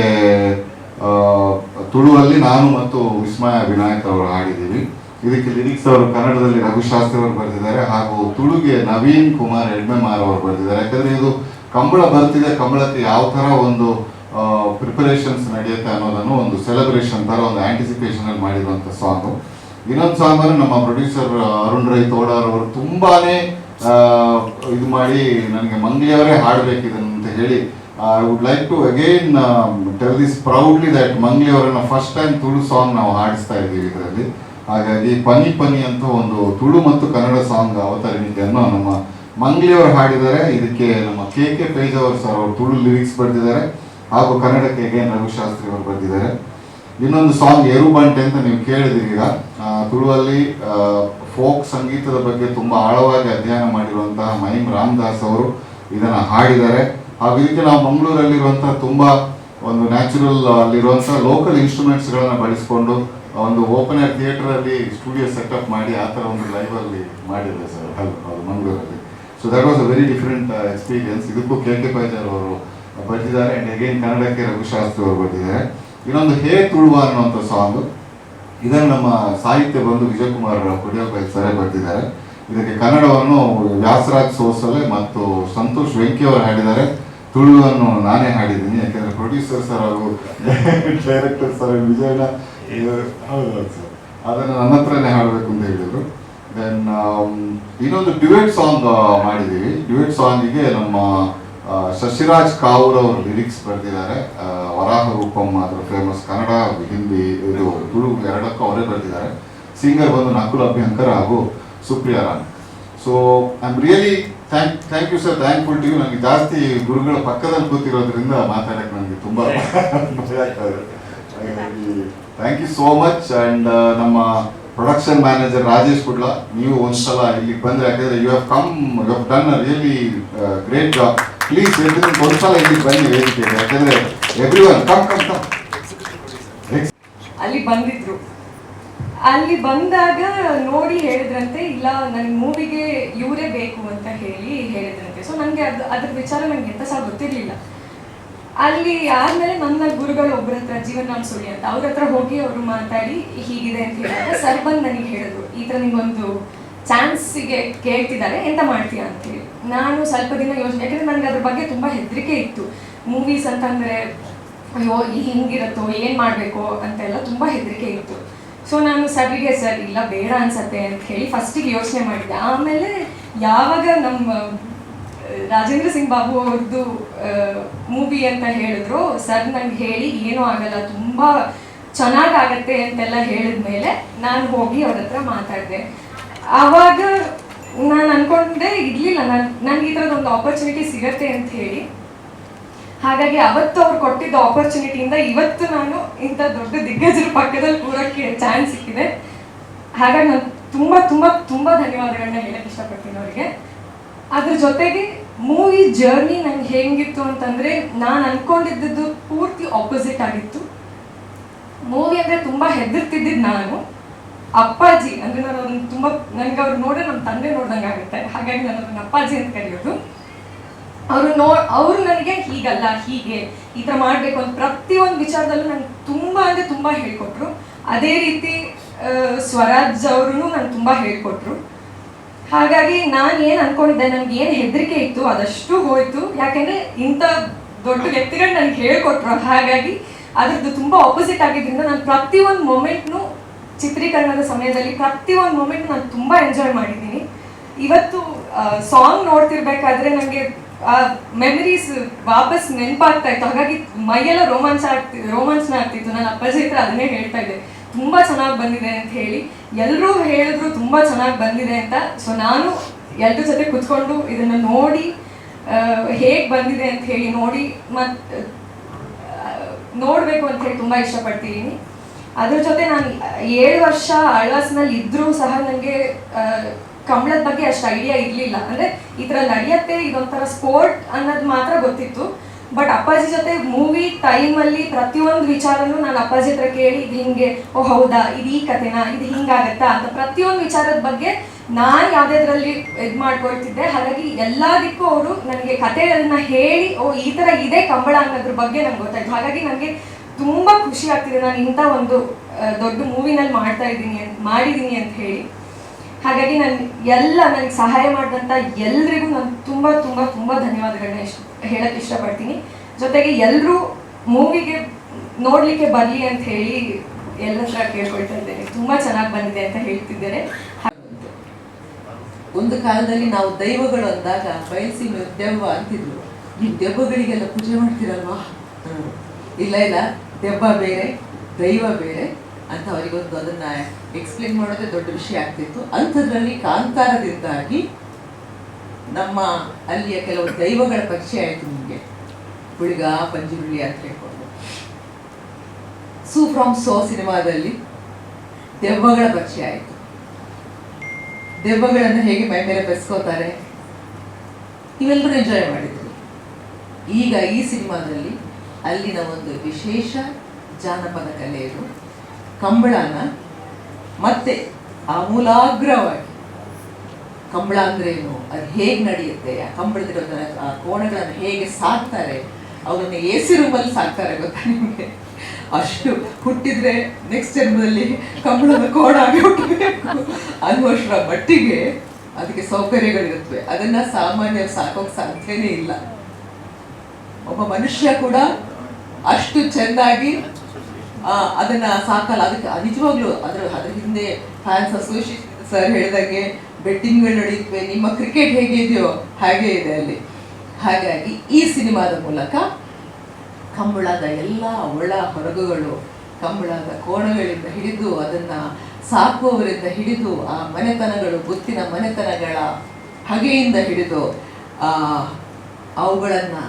ತುಳುವಲ್ಲಿ ನಾನು ಮತ್ತು ವಿಸ್ಮಯ ವಿನಾಯಕ್ ಅವರು ಹಾಡಿದ್ದೀವಿ. ಇದಕ್ಕೆ ಲಿರಿಕ್ಸ್ ಅವರು ಕನ್ನಡದಲ್ಲಿ ರಘುಶಾಸ್ತ್ರಿ ಅವರು ಬರೆದಿದ್ದಾರೆ ಹಾಗೂ ತುಳುಗೆ ನವೀನ್ ಕುಮಾರ್ ಎಡ್ಮೆಮಾರ್ ಅವರು ಬರೆದಿದ್ದಾರೆ. ಯಾಕಂದರೆ ಇದು ಕಂಬಳ ಬರ್ತಿದೆ, ಕಂಬಳಕ್ಕೆ ಯಾವ ಥರ ಒಂದು ಪ್ರಿಪರೇಷನ್ಸ್ ನಡೆಯುತ್ತೆ ಅನ್ನೋದನ್ನು ಒಂದು ಸೆಲೆಬ್ರೇಷನ್ ಥರ ಒಂದು ಆ್ಯಂಟಿಸಿಪೇಷನಲ್ಲಿ ಮಾಡಿರುವಂಥ ಸಾಂಗು. ಇನ್ನೊಂದು ಸಾಂಗನ್ನು ನಮ್ಮ ಪ್ರೊಡ್ಯೂಸರ್ ಅರುಣ್ ರೈ ತೋಡಾರ್ ಅವರು ತುಂಬಾನೇ ಇದು ಮಾಡಿ ನನಗೆ ಮಂಗ್ಲಿಯವರೇ ಹಾಡಬೇಕಿದನ್ನು ಅಂತ ಹೇಳಿ I would like to again tell this proudly that ಮಂಗ್ಲಿಯವರನ್ನ ಫಸ್ಟ್ ಟೈಮ್ ತುಳು ಸಾಂಗ್ ನಾವು ಹಾಡಿಸ್ತಾ ಇದ್ದೀವಿ ಇದರಲ್ಲಿ. ಹಾಗಾಗಿ ಪನಿ ಪನಿ ಅಂತ ಒಂದು ತುಳು ಮತ್ತು ಕನ್ನಡ ಸಾಂಗ್ ಅವತರಣಿಕೆಯನ್ನು ನಮ್ಮ ಮಂಗ್ಲಿಯವರು ಹಾಡಿದ್ದಾರೆ. ಇದಕ್ಕೆ ನಮ್ಮ ಕೆ ಪೇಜಾವರ್ ಸರ್ ಅವರು ತುಳು ಲಿರಿಕ್ಸ್ ಬರೆದಿದ್ದಾರೆ ಹಾಗೂ ಕನ್ನಡಕ್ಕೆ ಅಗೇನ್ ರಘುಶಾಸ್ತ್ರಿ ಅವರು ಬರೆದಿದ್ದಾರೆ. ಇನ್ನೊಂದು ಸಾಂಗ್ ಎರುಬಂಟೆ ಅಂತ ನೀವು ಕೇಳಿದಿರಿ. ಈಗ ತುಳುವಲ್ಲಿ ಫೋಕ್ ಸಂಗೀತದ ಬಗ್ಗೆ ತುಂಬ ಆಳವಾಗಿ ಅಧ್ಯಯನ ಮಾಡಿರುವಂತಹ ಮಹಿಮ್ ರಾಮದಾಸ್ ಅವರು ಇದನ್ನು ಹಾಡಿದ್ದಾರೆ. ಹಾಗೂ ಇದಕ್ಕೆ ನಾವು ಮಂಗಳೂರಲ್ಲಿರುವಂತಹ ತುಂಬ ಒಂದು ನ್ಯಾಚುರಲ್ ಅಲ್ಲಿರುವಂತಹ ಲೋಕಲ್ ಇನ್ಸ್ಟ್ರೂಮೆಂಟ್ಸ್ಗಳನ್ನು ಬಳಸಿಕೊಂಡು ಒಂದು ಓಪನ್ ಏರ್ ಥಿಯೇಟರಲ್ಲಿ ಸ್ಟುಡಿಯೋ ಸೆಟಪ್ ಮಾಡಿ ಆ ಥರ ಒಂದು ಲೈವಲ್ಲಿ ಮಾಡಿದ್ದಾರೆ ಸರ್ ಅದು ಮಂಗಳೂರಲ್ಲಿ. So that was a very different experience. ಇದಕ್ಕೂ ಕೆ ಪೈಜಾರ್ ಅವರು ಬರೆದಿದ್ದಾರೆ ಆ್ಯಂಡ್ ಅಗೇನ್ ಕನ್ನಡಕ್ಕೆ ರಘುಶಾಸ್ತ್ರಿ ಅವರು ಬರೆದಿದ್ದಾರೆ. ಇನ್ನೊಂದು ಹೇ ತುಳುವ ಅನ್ನುವಂಥ ಸಾಂಗ್, ಇದನ್ನು ನಮ್ಮ ಸಾಹಿತ್ಯ ಬಂಧು ವಿಜಯಕುಮಾರ್ ಕೊಡಿಯೋಬೈಲ್ ಸರೇ ಬರೆದಿದ್ದಾರೆ. ಇದಕ್ಕೆ ಕನ್ನಡವನ್ನು ವ್ಯಾಸರಾಜ್ ಸೋಸಲೆ ಮತ್ತು ಸಂತೋಷ್ ವೆಂಕಿ ಅವರು ಹಾಡಿದ್ದಾರೆ. ತುಳುವನ್ನು ನಾನೇ ಹಾಡಿದ್ದೀನಿ, ಯಾಕೆಂದರೆ ಪ್ರೊಡ್ಯೂಸರ್ ಸರ್ ಹಾಗೂ ಡೈರೆಕ್ಟರ್ ಸರ್ ವಿಜಯನ ಹೌದು ಸರ್ ಅದನ್ನು ನನ್ನ ಹತ್ರನೇ ಹಾಡಬೇಕು ಅಂತ ಹೇಳಿದರು. ದೆನ್ ಇನ್ನೊಂದು ಡ್ಯುಯೆಟ್ ಸಾಂಗ್ ಮಾಡಿದ್ದೀವಿ. ಡ್ಯುಯೆಟ್ ಸಾಂಗಿಗೆ ನಮ್ಮ ಶಶಿರಾಜ್ ಕಾವೂರ್ ಅವರು ಲಿರಿಕ್ಸ್ ಬರೆದಿದ್ದಾರೆ. ವರಾಹ ರೂಪಂ ಅದರ ಫೇಮಸ್ ಕನ್ನಡ ಹಿಂದಿ ಇದು ತುಳು ಎರಡಕ್ಕೂ ಅವರೇ ಬರೆದಿದ್ದಾರೆ. ಸಿಂಗರ್ ಬಂದು ನಕುಲ್ ಅಭ್ಯಂಕರ್ ಹಾಗೂ Supriya Ram. So I am really thank you sir, thankful to you. ನನಗೆ ಜಾಸ್ತಿ ಗುರುಗಳ ಪಕ್ಕದಲ್ಲಿ ಕೂತಿರೋದ್ರಿಂದ ಮಾತಾಡೋಕ್ಕೆ ನನಗೆ ತುಂಬ ಮಜಾ ಆಗ್ತಾ ಇದೆ. Thank you so much. And ನಮ್ಮ ಪ್ರೊಡಕ್ಷನ್ ಮ್ಯಾನೇಜರ್ ರಾಜೇಶ್ ಕುಡ್ಲ, ನೀವು ಒಂದ್ಸಲ ಇಲ್ಲಿಗೆ ಬಂದರೆ, ಯಾಕಂದರೆ you have done a really great job. Please ಒಂದ್ಸಲ ಇಲ್ಲಿಗೆ ಬನ್ನಿ ವೇದಿಕೆಗೆ, ಯಾಕಂದರೆ ಎವ್ರಿವನ್ ಕಮ್. ಅಲ್ಲಿ ಬಂದಿದ್ರು, ಅಲ್ಲಿ ಬಂದಾಗ ನೋಡಿ ಹೇಳಿದ್ರಂತೆ, ಇಲ್ಲ ನನಗೆ ಮೂವಿಗೆ ಇವರೇ ಬೇಕು ಅಂತ ಹೇಳಿದ್ರಂತೆ. ಸೊ ನನಗೆ ಅದ್ರ ವಿಚಾರ ನನಗೆ ಎಂತ ಸಹ ಗೊತ್ತಿರಲಿಲ್ಲ. ಅಲ್ಲಿ ಆದಮೇಲೆ ನನ್ನ ಗುರುಗಳು ಒಬ್ಬರ ಹತ್ರ ಜೀವನ ಸುಳಿ ಅಂತ ಅವ್ರ ಹತ್ರ ಹೋಗಿ ಅವರು ಮಾತಾಡಿ ಹೀಗಿದೆ ಅಂತ ಹೇಳಿದಾಗ ಸರ್ ಬಂದು ನನಗೆ ಹೇಳಿದ್ರು, ಈ ಥರ ನಿಮಗೊಂದು ಚಾನ್ಸಿಗೆ ಕೇಳ್ತಿದ್ದಾರೆ, ಎಂತ ಮಾಡ್ತೀಯ ಅಂತೇಳಿ. ನಾನು ಸ್ವಲ್ಪ ದಿನ ಯೋಚನೆ, ಯಾಕಂದರೆ ನನಗೆ ಅದ್ರ ಬಗ್ಗೆ ತುಂಬ ಹೆದರಿಕೆ ಇತ್ತು. ಮೂವೀಸ್ ಅಂತಂದರೆ ಅಯ್ಯೋ ಹಿಂಗಿರುತ್ತೋ, ಏನು ಮಾಡಬೇಕು ಅಂತೆಲ್ಲ ತುಂಬ ಹೆದರಿಕೆ ಇತ್ತು. ಸೊ ನಾನು ಸರ್ಗೆ ಸರ್ ಇಲ್ಲ ಬೇಡ ಅನ್ಸತ್ತೆ ಅಂತ ಹೇಳಿ ಫಸ್ಟಿಗೆ ಯೋಚನೆ ಮಾಡಿದ್ದೆ. ಆಮೇಲೆ ಯಾವಾಗ ನಮ್ಮ ರಾಜೇಂದ್ರ ಸಿಂಗ್ ಬಾಬು ಅವ್ರದ್ದು ಮೂವಿ ಅಂತ ಹೇಳಿದ್ರು, ಸರ್ ನಂಗೆ ಹೇಳಿ ಏನೂ ಆಗಲ್ಲ, ತುಂಬ ಚೆನ್ನಾಗಾಗತ್ತೆ ಅಂತೆಲ್ಲ ಹೇಳಿದ್ಮೇಲೆ ನಾನು ಹೋಗಿ ಅವ್ರ ಹತ್ರ ಮಾತಾಡಿದೆ. ಆವಾಗ ನಾನು ಅಂದ್ಕೊಂಡೆ ಇರಲಿಲ್ಲ ನನಗೆ ಈ ಥರದೊಂದು ಆಪರ್ಚುನಿಟಿ ಸಿಗತ್ತೆ ಅಂತ ಹೇಳಿ. ಹಾಗಾಗಿ ಅವತ್ತು ಅವ್ರು ಕೊಟ್ಟಿದ್ದ ಆಪರ್ಚುನಿಟಿಯಿಂದ ಇವತ್ತು ನಾನು ಇಂಥ ದೊಡ್ಡ ದಿಗ್ಗಜರ ಪಕ್ಕದಲ್ಲಿ ಕೂರೋಕ್ಕೆ ಚಾನ್ಸ್ ಸಿಕ್ಕಿದೆ. ಹಾಗಾಗಿ ನಾನು ತುಂಬ ತುಂಬ ತುಂಬ ಧನ್ಯವಾದಗಳನ್ನ ಹೇಳಕ್ಕೆ ಇಷ್ಟಪಡ್ತೀನಿ ಅವರಿಗೆ. ಅದ್ರ ಜೊತೆಗೆ ಮೂವಿ ಜರ್ನಿ ನಂಗೆ ಹೆಂಗಿತ್ತು ಅಂತಂದರೆ, ನಾನು ಅಂದ್ಕೊಂಡಿದ್ದು ಪೂರ್ತಿ ಆಪೋಸಿಟ್ ಆಗಿತ್ತು. ಮೂವಿ ಅಂದರೆ ತುಂಬ ಹೆದರ್ತಿದ್ದಿದ್ದು ನಾನು. ಅಪ್ಪಾಜಿ ಅಂದರೆ ನಾನು ಅವ್ರನ್ನ ತುಂಬ, ನನಗೆ ಅವ್ರು ನೋಡಿದ್ರೆ ನಮ್ಮ ತಂದೆ ನೋಡ್ದಂಗೆ ಆಗುತ್ತೆ. ಹಾಗಾಗಿ ನಾನು ಅವ್ರನ್ನ ಅಪ್ಪಾಜಿ ಅಂತ ಕರೆಯೋದು. ಅವರು ನನಗೆ ಹೀಗಲ್ಲ, ಹೀಗೆ ಈ ಥರ ಮಾಡಬೇಕು ಅಂತ ಪ್ರತಿಯೊಂದು ವಿಚಾರದಲ್ಲೂ ನಂಗೆ ತುಂಬ ಅಂದರೆ ತುಂಬ ಹೇಳ್ಕೊಟ್ರು. ಅದೇ ರೀತಿ ಸ್ವರಾಜ್ ಅವರು ನಂಗೆ ತುಂಬ ಹೇಳ್ಕೊಟ್ರು. ಹಾಗಾಗಿ ನಾನು ಏನು ಅಂದ್ಕೊಂಡಿದ್ದೆ, ನನಗೆ ಏನು ಹೆದರಿಕೆ ಇತ್ತು ಅದಷ್ಟು ಹೋಯಿತು. ಯಾಕೆಂದರೆ ಇಂಥ ದೊಡ್ಡ ವ್ಯಕ್ತಿಗಳು ನನಗೆ ಹೇಳ್ಕೊಟ್ರು. ಹಾಗಾಗಿ ಅದ್ರದ್ದು ತುಂಬ ಆಪೋಸಿಟ್ ಆಗಿದ್ದರಿಂದ ನಾನು ಪ್ರತಿಯೊಂದು ಮೊಮೆಂಟ್ನು ಚಿತ್ರೀಕರಣದ ಸಮಯದಲ್ಲಿ ಪ್ರತಿಯೊಂದು ಮೊಮೆಂಟ್ ನಾನು ತುಂಬ ಎಂಜಾಯ್ ಮಾಡಿದ್ದೀನಿ. ಇವತ್ತು ಸಾಂಗ್ ನೋಡ್ತಿರ್ಬೇಕಾದ್ರೆ ನನಗೆ ಆ ಮೆಮರೀಸ್ ವಾಪಸ್ ನೆನಪಾಗ್ತಾ ಇತ್ತು. ಹಾಗಾಗಿ ಮೈಯೆಲ್ಲ ರೋಮಾಂಚನ ಆಗ್ತಿತ್ತು. ನಾನು ಅಪ್ಪಾಜಿ ಹತ್ರ ಅದನ್ನೇ ಹೇಳ್ತಾ ಇದ್ದೆ, ತುಂಬ ಚೆನ್ನಾಗಿ ಬಂದಿದೆ ಅಂತ ಹೇಳಿ. ಎಲ್ಲರೂ ಹೇಳಿದ್ರು ತುಂಬ ಚೆನ್ನಾಗಿ ಬಂದಿದೆ ಅಂತ. ಸೊ ನಾನು ಎಲ್ಲರ ಜೊತೆ ಕುತ್ಕೊಂಡು ಇದನ್ನು ನೋಡಿ ಹೇಗೆ ಬಂದಿದೆ ಅಂತ ಹೇಳಿ ನೋಡಿ ಮತ್ತು ನೋಡಬೇಕು ಅಂತ ಹೇಳಿ ತುಂಬ ಇಷ್ಟಪಡ್ತೀನಿ. ಅದ್ರ ಜೊತೆ ನಾನು 7 ವರ್ಷ ಆಳ್ವಾಸ್ನಲ್ಲಿ ಇದ್ದರೂ ಸಹ ನನಗೆ ಕಮಲದ ಬಗ್ಗೆ ಅಷ್ಟು ಐಡಿಯಾ ಇರಲಿಲ್ಲ. ಅಂದರೆ ಈ ಥರ ನಡೆಯುತ್ತೆ, ಇದೊಂಥರ ಸ್ಪೋರ್ಟ್ ಅನ್ನೋದು ಮಾತ್ರ ಗೊತ್ತಿತ್ತು. ಬಟ್ ಅಪ್ಪಾಜಿ ಜೊತೆ ಮೂವಿ ಟೈಮಲ್ಲಿ ಪ್ರತಿಯೊಂದು ವಿಚಾರನೂ ನಾನು ಅಪ್ಪಾಜಿ ಹತ್ರ ಕೇಳಿ, ಇದು ಹಿಂಗೆ, ಓ ಹೌದಾ, ಇದು ಈ ಕಥೆನಾ, ಇದು ಹಿಂಗಾಗತ್ತಾ ಅಂತ ಪ್ರತಿಯೊಂದು ವಿಚಾರದ ಬಗ್ಗೆ ನಾನು ಯಾವುದ್ರಲ್ಲಿ ಇದು ಮಾಡ್ಕೊಳ್ತಿದ್ದೆ. ಹಾಗಾಗಿ ಎಲ್ಲದಕ್ಕೂ ಅವರು ನನಗೆ ಕಥೆಗಳನ್ನ ಹೇಳಿ, ಓ ಈ ಥರ ಇದೆ ಕಂಬಳ ಅನ್ನೋದ್ರ ಬಗ್ಗೆ ನಂಗೆ ಗೊತ್ತಾಯ್ತು. ಹಾಗಾಗಿ ನನಗೆ ತುಂಬ ಖುಷಿ ಆಗ್ತಿದೆ ನಾನು ಇಂಥ ಒಂದು ದೊಡ್ಡ ಮೂವಿನಲ್ಲಿ ಮಾಡಿದ್ದೀನಿ ಅಂತ ಹೇಳಿ. ಹಾಗಾಗಿ ನಾನು ನನಗೆ ಸಹಾಯ ಮಾಡಿದಂಥ ಎಲ್ರಿಗೂ ನಾನು ತುಂಬ ತುಂಬ ತುಂಬ ಧನ್ಯವಾದಗಳನ್ನ ಹೇಳಕ್ಕೆ ಇಷ್ಟಪಡ್ತೀನಿ. ಜೊತೆಗೆ ಎಲ್ಲರೂ ಮೂವಿಗೆ ನೋಡಲಿಕ್ಕೆ ಬರಲಿ ಅಂತ ಹೇಳಿ ಎಲ್ಲರ ಹತ್ರ ಕೇಳ್ಕೊಳ್ತಾ ಇದ್ದೇನೆ. ತುಂಬ ಚೆನ್ನಾಗಿ ಬಂದಿದೆ ಅಂತ ಹೇಳ್ತಿದ್ದೇನೆ. ಒಂದು ಕಾಲದಲ್ಲಿ ನಾವು ದೈವಗಳು ಅಂದಾಗ ಬಯಲುಸೀಮೆ ದೆವ್ವ ಅಂತಿದ್ರು. ನೀವು ದೆವ್ವಗಳಿಗೆಲ್ಲ ಪೂಜೆ ಮಾಡ್ತೀರಲ್ವಾ? ಇಲ್ಲ ಇಲ್ಲ, ದೆವ್ವ ಬೇರೆ ದೈವ ಬೇರೆ ಅಂತ ಅವರಿಗೊಂದು ಅದನ್ನ ಎಕ್ಸ್ಪ್ಲೇನ್ ಮಾಡೋದೇ ದೊಡ್ಡ ವಿಷಯ ಆಗ್ತಿತ್ತು. ಅಂಥದ್ರಲ್ಲಿ ಕಾಂತಾರದಿಂದಾಗಿ ನಮ್ಮ ಅಲ್ಲಿಯ ಕೆಲವು ದೈವಗಳ ಪರಿಚಯ ಆಯಿತು ನಿಮಗೆ. ಹುಡುಗ ಪಂಜುರುಳಿ ಅಂತ ಹೇಳ್ಕೊಂಡು ಸೂ ಫ್ರಮ್ ಸೋ ಸಿನಿಮಾದಲ್ಲಿ ದೆವ್ವಗಳ ಪರಿಚಯ ಆಯಿತು. ದೆವ್ವಗಳನ್ನು ಹೇಗೆ ಮೈ ಮೇಲೆ ಬೆಸ್ಕೋತಾರೆ ಇವೆಲ್ಲರೂ ಎಂಜಾಯ್ ಮಾಡಿದ್ರು. ಈಗ ಈ ಸಿನಿಮಾದಲ್ಲಿ ಅಲ್ಲಿನ ಒಂದು ವಿಶೇಷ ಜಾನಪದ ಕಲೆಯರು ಕಂಬಳನ ಮತ್ತೆ ಆಮೂಲಾಗ್ರವಾಗಿ, ಕಂಬಳ ಅಂದ್ರೇನು, ಅದು ಹೇಗೆ ನಡೆಯುತ್ತೆ, ಆ ಕಂಬಳದಿರೋ ಆ ಕೋಣಗಳನ್ನು ಹೇಗೆ ಸಾಕ್ತಾರೆ, ಅವರನ್ನು ಎ ಸಿ ರೂಮಲ್ಲಿ ಸಾಕ್ತಾರೆ ಗೊತ್ತಾ ನಿಮಗೆ? ಅಷ್ಟು ಹುಟ್ಟಿದ್ರೆ ನೆಕ್ಸ್ಟ್ ಜನ್ಮದಲ್ಲಿ ಕಂಬಳದ ಕೋಣ ಆಗಿ ಹುಟ್ಟಬೇಕು ಅನ್ನುವಷ್ಟರ ಮಟ್ಟಿಗೆ ಅದಕ್ಕೆ ಸೌಕರ್ಯಗಳಿರುತ್ತವೆ. ಅದನ್ನ ಸಾಮಾನ್ಯರು ಸಾಕೋಕೆ ಸಾಧ್ಯನೇ ಇಲ್ಲ. ಒಬ್ಬ ಮನುಷ್ಯ ಕೂಡ ಅಷ್ಟು ಚೆಂದಾಗಿ ಅದನ್ನ ಸಾಕಲ್ಲ. ಅದಕ್ಕೆ ನಿಜವಾಗ್ಲೂ ಅದ್ರ ಹಿಂದೆ ಫ್ಯಾನ್ಸ್ ಅಸೋಸಿಯೇಷನ್ ಸರ್ ಹೇಳಿದಾಗೆ ಬೆಟ್ಟಿಂಗ್ಗಳು ನಡೆಯುತ್ತವೆ. ನಿಮ್ಮ ಕ್ರಿಕೆಟ್ ಹೇಗೆ ಇದೆಯೋ ಹಾಗೆ ಇದೆ ಅಲ್ಲಿ. ಹಾಗಾಗಿ ಈ ಸಿನಿಮಾದ ಮೂಲಕ ಕಂಬಳದ ಎಲ್ಲ ಒಳ ಹೊರಗುಗಳು, ಕಂಬಳದ ಕೋಣಗಳಿಂದ ಹಿಡಿದು ಅದನ್ನು ಸಾಕುವವರಿಂದ ಹಿಡಿದು ಆ ಮನೆತನಗಳು, ಗೊತ್ತಿನ ಮನೆತನಗಳ ಹಗೆಯಿಂದ ಹಿಡಿದು ಅವುಗಳನ್ನು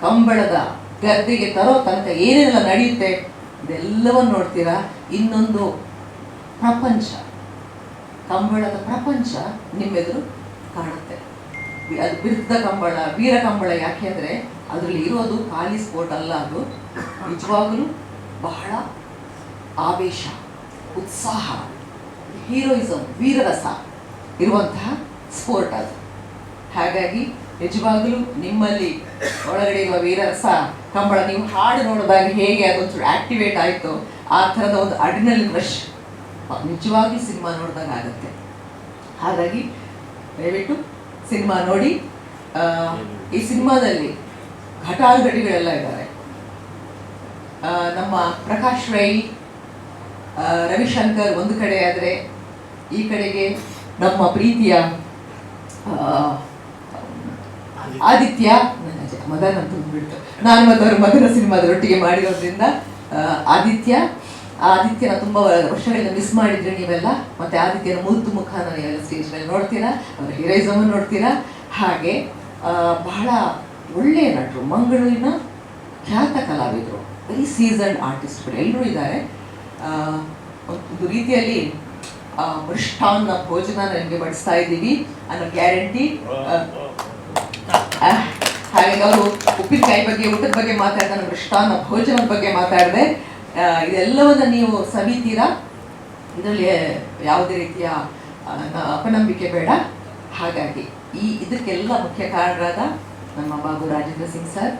ಕಂಬಳದ ಗದ್ದೆಗೆ ತರೋ ತನಕ ಏನೆಲ್ಲ ನಡೆಯುತ್ತೆ ಇದೆಲ್ಲವನ್ನು ನೋಡ್ತೀರಾ. ಇನ್ನೊಂದು ಪ್ರಪಂಚ, ಕಂಬಳದ ಪ್ರಪಂಚ ನಿಮ್ಮೆದುರು ಕಾಣುತ್ತೆ. ಅದು ಬಿರುದ್ಧ ಕಂಬಳ, ವೀರ ಕಂಬಳ. ಯಾಕೆ ಅಂದರೆ ಅದರಲ್ಲಿ ಇರೋದು ಖಾಲಿ ಸ್ಪೋರ್ಟ್ ಅಲ್ಲ, ಅದು ನಿಜವಾಗಲೂ ಬಹಳ ಆವೇಶ, ಉತ್ಸಾಹ, ಹೀರೋಯಿಸಮ್, ವೀರರಸ ಇರುವಂತಹ ಸ್ಪೋರ್ಟ್ ಅದು. ಹಾಗಾಗಿ ನಿಜವಾಗಲೂ ನಿಮ್ಮಲ್ಲಿ ಒಳಗಡೆ ಇರುವ ವೀರರಸ ಕಂಬಳ ನೀವು ಹಾಡು ನೋಡಿದಾಗ ಹೇಗೆ ಅದೊಂಚೂರು ಆಕ್ಟಿವೇಟ್ ಆಯಿತು, ಆ ಥರದ ಒಂದು ಅಡ್ರಿನಲಿನ್ ರಶ್ ನಿಜವಾಗ್ಲೂ ಸಿನಿಮಾ ನೋಡಿದಾಗ ಆಗುತ್ತೆ. ಹಾಗಾಗಿ ದಯವಿಟ್ಟು ಸಿನಿಮಾ ನೋಡಿ. ಈ ಸಿನಿಮಾದಲ್ಲಿ ಘಟಾನುಘಟಿಗಳೆಲ್ಲ ಇದ್ದಾರೆ. ನಮ್ಮ ಪ್ರಕಾಶ್ ರೈ, ರವಿಶಂಕರ್ ಒಂದು ಕಡೆ ಆದರೆ, ಈ ಕಡೆಗೆ ನಮ್ಮ ಪ್ರೀತಿಯ ಆದಿತ್ಯ, ಮದನ್ ಅಂತ ಬಿಟ್ಟು ನಾನು ಮತ್ತವರು ಮದನ ಸಿನಿಮಾದೊಟ್ಟಿಗೆ ಮಾಡಿರೋದ್ರಿಂದ ಆದಿತ್ಯನ ತುಂಬ ವರ್ಷಗಳಿಂದ ಮಿಸ್ ಮಾಡಿದ್ರೆ ನೀವೆಲ್ಲ. ಮತ್ತು ಆದಿತ್ಯನ ಮುದ್ದು ಮುಖನ ನೀವೆಲ್ಲ ಸ್ಟೇಜ್ ಮೇಲೆ ನೋಡ್ತೀರಾ, ಅವರ ಹೀರೋಯಿಸಮ್ ನೋಡ್ತೀರಾ. ಹಾಗೆ ಬಹಳ ಒಳ್ಳೆಯ ನಟರು, ಮಂಗಳೂರಿನ ಖ್ಯಾತ ಕಲಾವಿದರು, ವೆರಿ ಸೀಸನ್ಡ್ ಆರ್ಟಿಸ್ಟ್ಗಳು ಎಲ್ಲರೂ ಇದ್ದಾರೆ. ಒಂದು ರೀತಿಯಲ್ಲಿ ಮೃಷ್ಟಾನ್ನ ಭೋಜನ ನಿಮಗೆ ಬಡಿಸ್ತಾ ಇದ್ದೀವಿ ಅನ್ನೋ ಗ್ಯಾರಂಟಿ. ಹಾಗಾಗಿ ಅವರು ಉಪ್ಪಿನಕಾಯಿ ಬಗ್ಗೆ, ಊಟದ ಬಗ್ಗೆ ಮಾತಾಡ್ತಾರೆ, ಮೃಷ್ಟಾನ್ನ ಭೋಜನದ ಬಗ್ಗೆ ಮಾತಾಡಿದೆ. ಇದೆಲ್ಲವನ್ನ ನೀವು ಸವಿತೀರಾ, ಇದರಲ್ಲಿ ಯಾವುದೇ ರೀತಿಯ ಅಪನಂಬಿಕೆ ಬೇಡ. ಹಾಗಾಗಿ ಇದಕ್ಕೆಲ್ಲ ಮುಖ್ಯ ಕಾರಣರಾದ ನಮ್ಮ ಬಾಬು ರಾಜೇಂದ್ರ ಸಿಂಗ್ ಸರ್,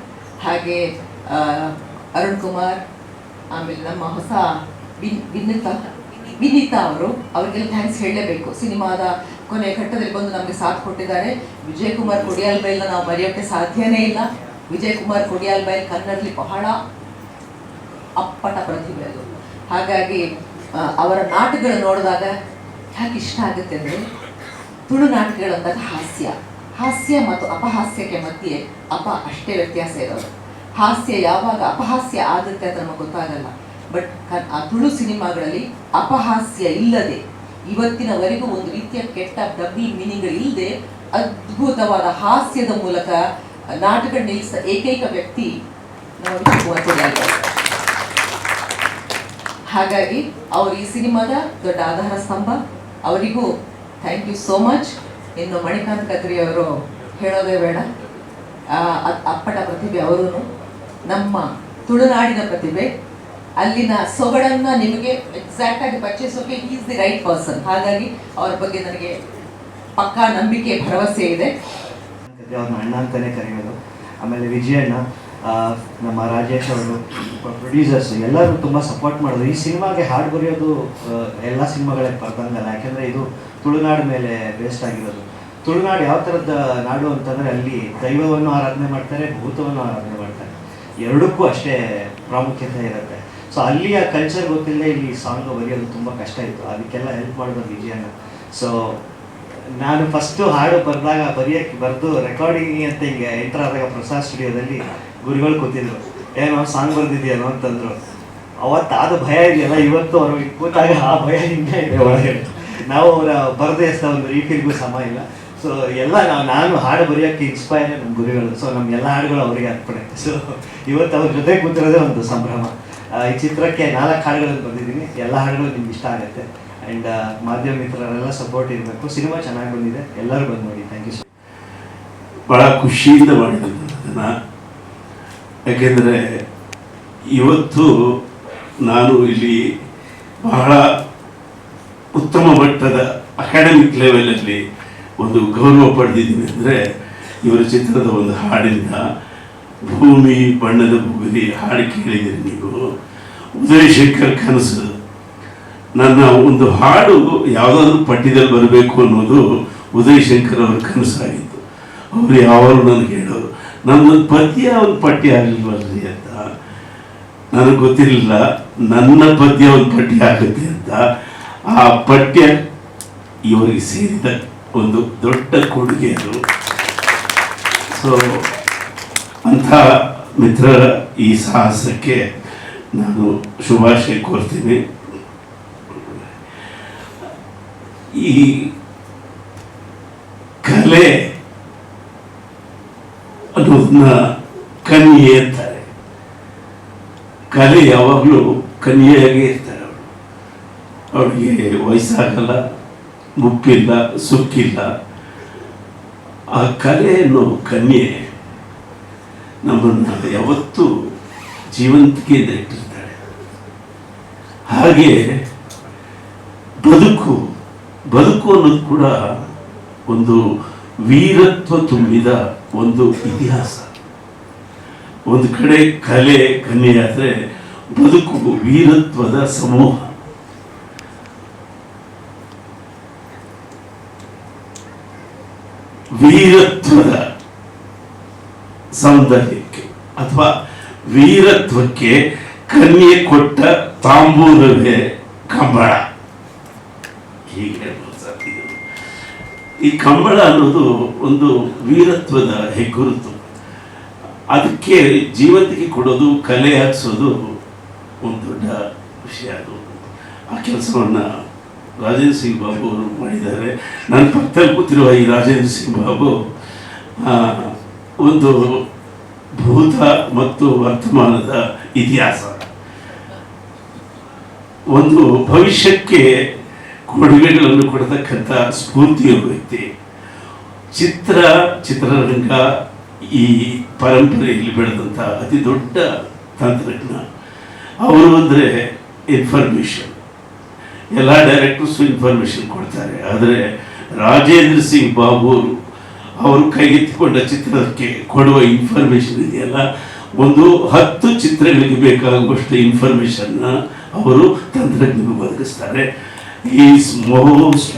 ಹಾಗೆ ಅರುಣ್ ಕುಮಾರ್, ಆಮೇಲೆ ನಮ್ಮ ಹೊಸ ವಿನೀತಾ ಅವ್ರಿಗೆಲ್ಲ ಥ್ಯಾಂಕ್ಸ್ ಹೇಳಲೇಬೇಕು. ಸಿನಿಮಾದ ಕೊನೆಯ ಘಟ್ಟದಲ್ಲಿ ಬಂದು ನಮಗೆ ಸಾಥ್ ಕೊಟ್ಟಿದ್ದಾರೆ. ವಿಜಯ್ ಕುಮಾರ್ ಕೊಡಿಯಾಲ್ ಬೈಲ್ನ ನಾವು ಮರೆಯೋಕ್ಕೆ ಸಾಧ್ಯನೇ ಇಲ್ಲ. ವಿಜಯ್ ಕುಮಾರ್ ಕೊಡಿಯಾಲ್ ಬೈಲ್ ಕನ್ನಡದಲ್ಲಿ ಬಹಳ ಅಪ್ಪಟ ಪ್ರತಿಭೆ ಅದು. ಹಾಗಾಗಿ ಅವರ ನಾಟಕಗಳು ನೋಡಿದಾಗ ಯಾಕೆ ಇಷ್ಟ ಆಗುತ್ತೆ ಅಂದರೆ, ತುಳು ನಾಟಕಗಳಂದಾಗ ಹಾಸ್ಯ ಮತ್ತು ಅಪಹಾಸ್ಯಕ್ಕೆ ಮಧ್ಯೆ ಅಷ್ಟೇ ವ್ಯತ್ಯಾಸ ಇರೋದು. ಹಾಸ್ಯ ಯಾವಾಗ ಅಪಹಾಸ್ಯ ಆಗುತ್ತೆ ಅಂತ ನಮಗೆ ಗೊತ್ತಾಗಲ್ಲ. ಬಟ್ ಆ ತುಳು ಸಿನಿಮಾಗಳಲ್ಲಿ ಅಪಹಾಸ್ಯ ಇಲ್ಲದೆ ಇವತ್ತಿನವರೆಗೂ ಒಂದು ರೀತಿಯ ಕೆಟ್ಟ ಡಬಲ್ ಮೀನಿಂಗ್ಗಳಿಲ್ಲದೆ ಅದ್ಭುತವಾದ ಹಾಸ್ಯದ ಮೂಲಕ ನಾಟಕ ನಿಲ್ಲಿಸಿದ ಏಕೈಕ ವ್ಯಕ್ತಿ ನಮ್ಮ ವಿಜಯ್ ಕುಮಾರ್ ಕೊಡಿಯಾಲ್. ಹಾಗಾಗಿ ಅವರು ಈ ಸಿನಿಮಾದ ದೊಡ್ಡ ಆಧಾರ ಸ್ತಂಭ. ಅವರಿಗೂ ಥ್ಯಾಂಕ್ ಯು ಸೋ ಮಚ್. ಇನ್ನು ಮಣಿಕಾಂತ್ ಕತ್ರಿ ಅವರು ಹೇಳೋದೇ ಬೇಡ, ಅಪ್ಪಟ ಪ್ರತಿಭೆ. ಅವರು ನಮ್ಮ ತುಳುನಾಡಿನ ಪ್ರತಿಭೆ, ಅಲ್ಲಿನ ಸೊಗಡನ್ನ ನಿಮಗೆ ಎಕ್ಸಾಕ್ಟ್ ಆಗಿ ಪರ್ಚೇಸೋಕೆ ಈಸ್ ದಿ ರೈಟ್ ಪರ್ಸನ್. ಹಾಗಾಗಿ ಅವ್ರ ಬಗ್ಗೆ ನನಗೆ ಪಕ್ಕಾ ನಂಬಿಕೆ, ಭರವಸೆ ಇದೆ. ಅವ್ರನ್ನ ಅಣ್ಣ ಅಂತಾನೆ ಕರೆಯೋದು. ಆಮೇಲೆ ವಿಜಯಣ್ಣ, ನಮ್ಮ ರಾಜೇಶ್ ಅವರು, ಪ್ರೊಡ್ಯೂಸರ್ಸ್ ಎಲ್ಲರೂ ತುಂಬ ಸಪೋರ್ಟ್ ಮಾಡೋದು. ಈ ಸಿನಿಮಾಗೆ ಹಾಡು ಬರೆಯೋದು ಎಲ್ಲ ಸಿನಿಮಾಗಳಿಗೆ ಬರ್ದಂಗಲ್ಲ, ಯಾಕೆಂದರೆ ಇದು ತುಳುನಾಡು ಮೇಲೆ ಬೇಸ್ಡ್ ಆಗಿರೋದು. ತುಳುನಾಡು ಯಾವ ಥರದ ನಾಡು ಅಂತಂದರೆ ಅಲ್ಲಿ ದೈವವನ್ನು ಆರಾಧನೆ ಮಾಡ್ತಾರೆ, ಭೂತವನ್ನು ಆರಾಧನೆ ಮಾಡ್ತಾರೆ. ಎರಡಕ್ಕೂ ಅಷ್ಟೇ ಪ್ರಾಮುಖ್ಯತೆ ಇರುತ್ತೆ. ಸೊ ಅಲ್ಲಿಯ ಕಲ್ಚರ್ ಗೊತ್ತಿಲ್ಲದೆ ಇಲ್ಲಿ ಸಾಂಗ್ ಬರೆಯೋದು ತುಂಬ ಕಷ್ಟ ಇತ್ತು. ಅದಕ್ಕೆಲ್ಲ ಹೆಲ್ಪ್ ಮಾಡೋದು ವಿಜಯಣ್ಣ. ಸೊ ನಾನು ಫಸ್ಟು ಹಾಡು ಬರೆದು ರೆಕಾರ್ಡಿಂಗ್ ಅಂತ ಹಿಂಗೆ ಎಂಟರ್ ಆದಾಗ ಪ್ರಸಾದ್ ಸ್ಟುಡಿಯೋದಲ್ಲಿ ಗುರುಗಳು ಕೂತಿದ್ರು, ಏನೋ ಸಾಂಗ್ ಬರ್ದಿದ್ಯೇನೋ ಅಂತಂದ್ರು. ಅವತ್ತಾದ ಭಯ ಇದೆಯಲ್ಲ, ಇವತ್ತು ಅವರು ಕೂತಾಗ ಆ ಭಯ ಇನ್ನೇ ಇದೆ ಒಳಗಡೆ. ನಾವು ಅವರ ಬರದೇ ಎಷ್ಟ ಒಂದು ರೀತಿಗೂ ಸಮ ಇಲ್ಲ. ಸೊ ಎಲ್ಲ ನಾನು ಹಾಡು ಬರೆಯೋಕ್ಕೆ ಇನ್ಸ್ಪೈರ್ ನಮ್ಮ ಗುರುಗಳು. ಸೊ ನಮ್ಮ ಎಲ್ಲ ಹಾಡುಗಳು ಅವರಿಗೆ ಅರ್ಪಣೆ. ಸೊ ಇವತ್ತು ಅವ್ರ ಜೊತೆ ಕೂತಿರೋದೇ ಒಂದು ಸಂಭ್ರಮ. ಈ ಚಿತ್ರಕ್ಕೆ 4 ಹಾಡುಗಳನ್ನು ಬರೆದಿದ್ದೀನಿ. ಎಲ್ಲ ಹಾಡುಗಳು ನಿಮ್ಗೆ ಇಷ್ಟ ಆಗುತ್ತೆ. ಆ್ಯಂಡ್ ಮಾಧ್ಯಮ ಮಿತ್ರರೆಲ್ಲ ಸಪೋರ್ಟ್ ಇರಬೇಕು. ಸಿನಿಮಾ ಚೆನ್ನಾಗಿ ಬಂದಿದೆ, ಎಲ್ಲರೂ ಬಂದು ನೋಡಿ. Thank you. ಭಾಳ ಖುಷಿಯಿಂದ ಮಾಡಿದ್ದೀನಿ ಅದನ್ನು. ಯಾಕೆಂದರೆ ಇವತ್ತು ನಾನು ಇಲ್ಲಿ ಬಹಳ ಉತ್ತಮ ಮಟ್ಟದ ಅಕಾಡೆಮಿಕ್ ಲೆವೆಲಲ್ಲಿ ಒಂದು ಗೌರವ ಪಡೆದಿದ್ದೀನಿ ಅಂದರೆ ಇವರ ಚಿತ್ರದ ಒಂದು ಹಾಡಿಂದ. ಭೂಮಿ ಬಣ್ಣದ ಬುಗುರಿ ಹಾಡು ಕೇಳಿದ್ದೀರಿ ನೀವು. ಉದಯ್ ಶಂಕರ್ ಕನಸು. ನನ್ನ ಒಂದು ಹಾಡು ಯಾವುದಾದ್ರೂ ಪಠ್ಯದಲ್ಲಿ ಬರಬೇಕು ಅನ್ನೋದು ಉದಯ್ ಶಂಕರ್ ಅವ್ರ ಕನಸಾಗಿತ್ತು. ಅವರು ಯಾವಾಗಲೂ ನನಗೆ ಹೇಳೋರು, ನನ್ನೊಂದು ಪದ್ಯ ಒಂದು ಪಠ್ಯ ಆಗಲಿಲ್ವಲ್ರಿ ಅಂತ. ನನಗೆ ಗೊತ್ತಿರಲಿಲ್ಲ ನನ್ನ ಪದ್ಯ ಒಂದು ಪಠ್ಯ ಆಗುತ್ತೆ ಅಂತ. ಆ ಪಠ್ಯ ಇವರಿಗೆ ಸೇರಿದ ಒಂದು ದೊಡ್ಡ ಕೊಡುಗೆ ಅದು. ಸೊ ಅಂಥ ಮಿತ್ರರ ಈ ಸಾಹಸಕ್ಕೆ ನಾನು ಶುಭಾಶಯ ಕೋರ್ತೀನಿ. ಈ ಕಲೆ ಅನ್ನೋದನ್ನ ಕನ್ಯೆ ಅಂತಾರೆ. ಕಲೆ ಯಾವಾಗಲೂ ಕನ್ಯೆಯಾಗೇ ಇರ್ತಾರೆ. ಅವಳಿಗೆ ವಯಸ್ಸಾಗಲ್ಲ, ಮುಪ್ಪಿಲ್ಲ, ಸುಕ್ಕಿಲ್ಲ. ಆ ಕಲೆ ಅನ್ನೋ ಕನ್ಯೆ ನಮ್ಮನ್ನು ಯಾವತ್ತೂ ಜೀವಂತಿಕೆಯಿಂದ ಇಟ್ಟಿರ್ತಾಳೆ. ಹಾಗೆ ಬದುಕು ಅನ್ನೋದು ಕೂಡ ಒಂದು ವೀರತ್ವ ತುಂಬಿದ ಒಂದು ಇತಿಹಾಸ. ಒಂದು ಕಡೆ ಕಲೆ ಕನ್ಯೆಯಾದರೆ ಬದುಕು ವೀರತ್ವದ ಸಮೂಹ. ವೀರತ್ವದ ಸೌಂದರ್ಯಕ್ಕೆ ಅಥವಾ ವೀರತ್ವಕ್ಕೆ ಕನ್ಯೆ ಕೊಟ್ಟ ತಾಂಬೂಲವೇ ಕಂಬಳ. ಹೀಗೆ ಹೇಳ್ಬೋದು ಸರ್. ಈ ಕಂಬಳ ಅನ್ನೋದು ಒಂದು ವೀರತ್ವದ ಹೆಗ್ಗುರುತು. ಅದಕ್ಕೆ ಜೀವಂತಿಕೆ ಕೊಡೋದು, ಕಲೆ ಹಾಕ್ಸೋದು ಒಂದು ದೊಡ್ಡ ವಿಷಯ. ಅದು ಆ ಕೆಲಸವನ್ನು ರಾಜೇಂದ್ರ ಸಿಂಗ್ ಬಾಬು ಅವರು ಮಾಡಿದ್ದಾರೆ. ನನ್ನ ಪಕ್ಕದಲ್ಲಿ ಕೂತಿರುವ ಈ ರಾಜೇಂದ್ರ ಸಿಂಗ್ ಬಾಬು ಒಂದು ಭೂತ ಮತ್ತು ವರ್ತಮಾನದ ಇತಿಹಾಸ, ಒಂದು ಭವಿಷ್ಯಕ್ಕೆ ಕೊಡುಗೆಗಳನ್ನು ಕೊಡತಕ್ಕಂಥ ಸ್ಫೂರ್ತಿಯ ವ್ಯಕ್ತಿ. ಚಿತ್ರರಂಗ ಈ ಪರಂಪರೆಯಲ್ಲಿ ಬೆಳೆದಂಥ ಅತಿ ದೊಡ್ಡ ತಂತ್ರಜ್ಞ ಅವರು. ಅಂದರೆ ಇನ್ಫಾರ್ಮೇಷನ್, ಎಲ್ಲ ಡೈರೆಕ್ಟರ್ಸು ಇನ್ಫಾರ್ಮೇಷನ್ ಕೊಡ್ತಾರೆ. ಆದರೆ ರಾಜೇಂದ್ರ ಸಿಂಗ್ ಬಾಬು ಅವರು ಕೈಗೆತ್ತಿಕೊಂಡ ಚಿತ್ರಕ್ಕೆ ಕೊಡುವ ಇನ್ಫಾರ್ಮೇಷನ್ ಇದೆಯಲ್ಲ, ಒಂದು 10 ಚಿತ್ರಗಳಿಗೆ ಬೇಕಾಗುವಷ್ಟು ಇನ್ಫಾರ್ಮೇಷನ್ನ ಅವರು ತಂತ್ರಜ್ಞರು ಒದಗಿಸ್ತಾರೆ. Is most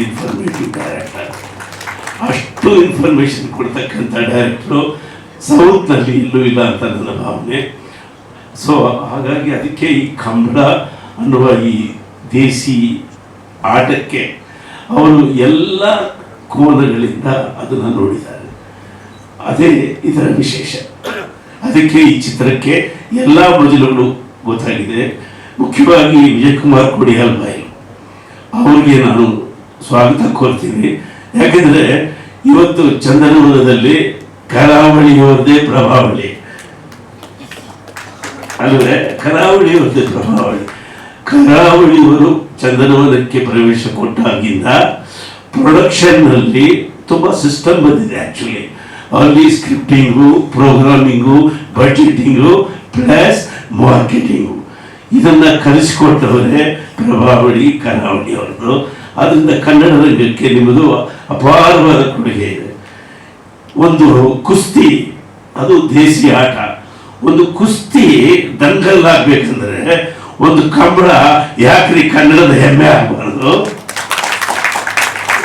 informative director. ಅಷ್ಟು ಇನ್ಫಾರ್ಮೇಷನ್ ಕೊಡ್ತಕ್ಕಂಥ ಡೈರೆಕ್ಟ್ರು ಸೌತ್ನಲ್ಲಿ ಎಲ್ಲೂ ಇಲ್ಲ ಅಂತ ನನ್ನ ಭಾವನೆ. ಸೊ ಹಾಗಾಗಿ ಅದಕ್ಕೆ ಈ ಕಂಬಳ ಅನ್ನುವ ಈ ದೇಸಿ ಆಟಕ್ಕೆ ಅವರು ಎಲ್ಲ ಕೋನಗಳಿಂದ ಅದನ್ನು ನೋಡಿದ್ದಾರೆ. ಅದೇ ಇದರ ವಿಶೇಷ. ಅದಕ್ಕೆ ಈ ಚಿತ್ರಕ್ಕೆ ಎಲ್ಲ ಮಜಲುಗಳು ಗೊತ್ತಾಗಿದೆ. ಮುಖ್ಯವಾಗಿ ವಿಜಯಕುಮಾರ್ ಕೊಡಿಯಾಲ್ ಬಾಯಿ ಅವ್ರಿಗೆ ನಾನು ಸ್ವಾಗತ ಕೋರ್ತೀನಿ. ಯಾಕೆಂದರೆ ಇವತ್ತು ಚಂದನವನದಲ್ಲಿ ಕರಾವಳಿಯವರದೇ ಪ್ರಭಾವಳಿ ಅಲ್ಲವೇ? ಕರಾವಳಿಯವರದೇ ಪ್ರಭಾವಳಿ. ಕರಾವಳಿಯವರು ಚಂದನವನಕ್ಕೆ ಪ್ರವೇಶ ಕೊಟ್ಟಾಗಿಂದ ಪ್ರೊಡಕ್ಷನ್ನಲ್ಲಿ ತುಂಬ ಸಿಸ್ಟಮ್ ಬಂದಿದೆ. ಆ್ಯಕ್ಚುಲಿ ಅಲ್ಲಿ ಸ್ಕ್ರಿಪ್ಟಿಂಗು, ಪ್ರೋಗ್ರಾಮಿಂಗು, ಬಡ್ಜೆಟಿಂಗು ಪ್ಲಸ್ ಮಾರ್ಕೆಟಿಂಗು ಇದನ್ನು ಕಲಿಸಿಕೊಟ್ಟವರೇ ಪ್ರಭಾವಳಿ ಕರಾವಳಿಯವ್ರದ್ದು. ಅದರಿಂದ ಕನ್ನಡ ರಂಗಕ್ಕೆ ನಿಮ್ಮದು ಅಪಾರವಾದ ಕೊಡುಗೆ ಇದೆ. ಒಂದು ಕುಸ್ತಿ, ಅದು ದೇಸಿ ಆಟ. ಒಂದು ಕುಸ್ತಿ ದಂಗಲ್ಲಾಗಬೇಕಂದ್ರೆ ಒಂದು ಕಂಬಳ ಯಾಕ್ರಿ ಕನ್ನಡದ ಹೆಮ್ಮೆ ಆಗಬಾರ್ದು?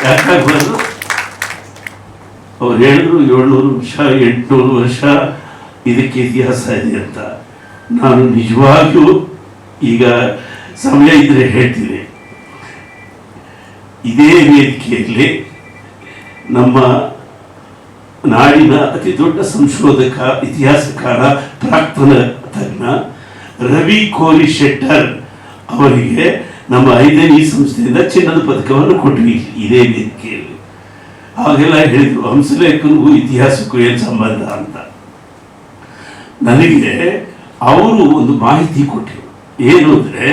ಯಾಕಾಗಬಾರ್ದು? ಅವ್ರು ಹೇಳಿದ್ರು 700 ವರ್ಷ 800 ವರ್ಷ ಇದಕ್ಕೆ ಇತಿಹಾಸ ಇದೆ ಅಂತ. ನಾನು ನಿಜವಾಗಿಯೂ ಈಗ ಸಮಯ ಇದ್ರೆ ಹೇಳ್ತೀನಿ. ಇದೇ ವೇದಿಕೆಯಲ್ಲಿ ನಮ್ಮ ನಾಡಿನ ಅತಿ ದೊಡ್ಡ ಸಂಶೋಧಕ, ಇತಿಹಾಸಕಾರ, ಪ್ರಾಕ್ತನ ತಜ್ಞ ರವಿ ಕೋರಿ ಶೆಟ್ಟರ್ ಅವರಿಗೆ ನಮ್ಮ 5ನೇ ಸಂಸ್ಥೆಯಿಂದ ಚಿನ್ನದ ಪದಕವನ್ನು ಕೊಟ್ವಿ ಇದೇ ವೇದಿಕೆಯಲ್ಲಿ. ಹಾಗೆಲ್ಲ ಹೇಳಿದ್ರು ಹಂಸಲೇಖನಿಗೂ ಇತಿಹಾಸಕ್ಕೂ ಏನು ಸಂಬಂಧ ಅಂತ. ನನಗೆ ಅವರು ಒಂದು ಮಾಹಿತಿ ಕೊಟ್ಟರು. ಏನು ಅಂದರೆ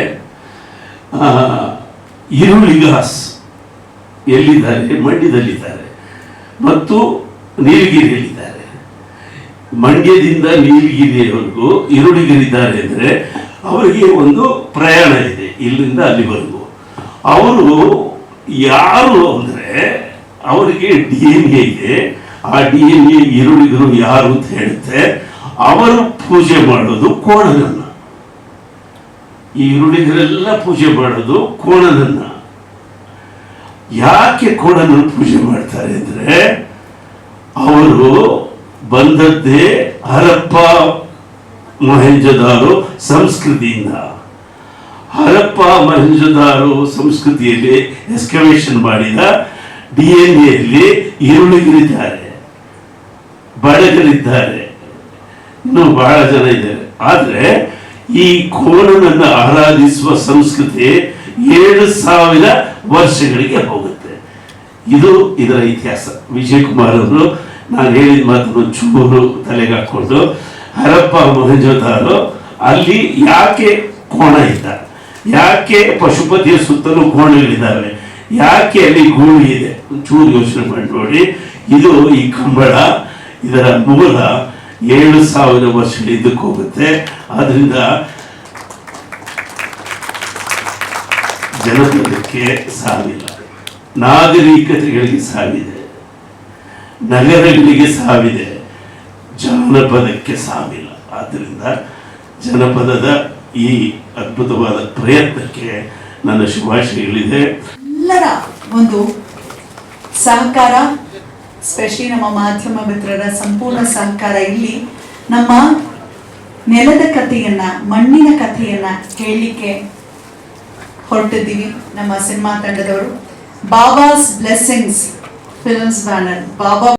ಈರುಳ್ಳಿಗಾಸ್ ಎಲ್ಲಿದ್ದಾರೆ? ಮಂಡ್ಯದಲ್ಲಿದ್ದಾರೆ ಮತ್ತು ನೀಲಗಿರಿಯಲ್ಲಿದ್ದಾರೆ. ಮಂಡ್ಯದಿಂದ ನೀಲಗಿರಿಯವರೆಗೂ ಈರುಳ್ಳಿಗಿರಿದ್ದಾರೆ ಅಂದರೆ ಅವರಿಗೆ ಒಂದು ಪ್ರಯಾಣ ಇದೆ ಇಲ್ಲಿಂದ ಅಲ್ಲಿವರೆಗೂ. ಅವರು ಯಾರು ಅಂದರೆ ಅವರಿಗೆ DNA ಇದೆ. ಆ DNA ಈರುಳ್ಳಿಗರು ಯಾರು ಅಂತ ಹೇಳುತ್ತೆ. ಅವರು ಪೂಜೆ ಮಾಡೋದು ಕೋಣನನ್ನ. ಈ ಈರುಳ್ಳಿಗರೆಲ್ಲ ಪೂಜೆ ಮಾಡೋದು ಕೋಣನನ್ನ. ಯಾಕೆ ಕೋಣನನ್ನು ಪೂಜೆ ಮಾಡ್ತಾರೆ ಅಂದರೆ ಅವರು ಬಂದದ್ದೇ ಹರಪ್ಪ ಮೊಹೆಂಜೊದಾರೋ ಸಂಸ್ಕೃತಿಯಿಂದ. ಹರಪ್ಪ ಮೊಹೆಂಜೊದಾರೋ ಸಂಸ್ಕೃತಿಯಲ್ಲಿ ಎಕ್ಸ್ಕವೇಷನ್ ಮಾಡಿದ DNA ಈರುಳ್ಳಿಗರಿದ್ದಾರೆ, ಬಡಗರಿದ್ದಾರೆ, ಇನ್ನೂ ಬಹಳ ಜನ ಇದ್ದಾರೆ. ಆದರೆ ಈ ಕೋಣನನ್ನು ಆರಾಧಿಸುವ ಸಂಸ್ಕೃತಿ 7,000 ವರ್ಷಗಳಿಗೆ ಹೋಗುತ್ತೆ. ಇದು ಇದರ ಇತಿಹಾಸ. ವಿಜಯ್ ಕುಮಾರ್ ಅವರು ನಾನು ಹೇಳಿದ ಮಾತನ್ನು ಚೂರು ತಲೆಗೆ ಹಾಕೊಂಡು ಹರಪ್ಪ ಮೊಹೆಂಜೊದಾರೋ ಅಲ್ಲಿ ಯಾಕೆ ಕೋಣ ಇದ್ದ, ಯಾಕೆ ಪಶುಪತಿಯ ಸುತ್ತಲೂ ಕೋಣಗಳಿದ್ದಾವೆ, ಯಾಕೆ ಅಲ್ಲಿ ಗೂಳಿ ಇದೆ, ಚೂರು ಯೋಚನೆ ಮಾಡಿ ನೋಡಿ. ಇದು ಈ ಕಂಬಳ, ಇದರ ಮೂಲ 7,000 ವರ್ಷಗಳು ಇದಕ್ಕೆ ಹೋಗುತ್ತೆ. ಆದ್ರಿಂದ ಜನಪದಕ್ಕೆ ಸಾವಿಲ್ಲ, ನಾಗರಿಕತೆಗಳಿಗೆ ಸಾವಿದೆ, ನಗರಗಳಿಗೆ ಸಾವಿದೆ, ಜಾನಪದಕ್ಕೆ ಸಾವಿಲ್ಲ. ಆದ್ದರಿಂದ ಜನಪದದ ಈ ಅದ್ಭುತವಾದ ಪ್ರಯತ್ನಕ್ಕೆ ನನ್ನ ಶುಭಾಶಯಗಳಿದೆ. ಎಲ್ಲರ ಒಂದು ಸಹಕಾರ, ಸ್ಪೆಷಲಿ ನಮ್ಮ ಮಾಧ್ಯಮ ಮಿತ್ರರ ಸಂಪೂರ್ಣ ಸಹಕಾರ ಇಲ್ಲಿ ನಮ್ಮ ನೆಲದ ಕಥೆಯನ್ನ, ಮಣ್ಣಿನ ಕಥೆಯನ್ನ ಹೇಳಲಿಕ್ಕೆ ಹೊರಟಿದ್ದೀವಿ. ನಮ್ಮ ಸಿನಿಮಾ ತಂಡದವರು ಬಾಬಾಸ್ ಬ್ಲೆಸ್ಸಿಂಗ್ಸ್ ಫಿಲ್ಮ್ಸ್ ಬ್ಯಾನರ್, ಬಾಬಾ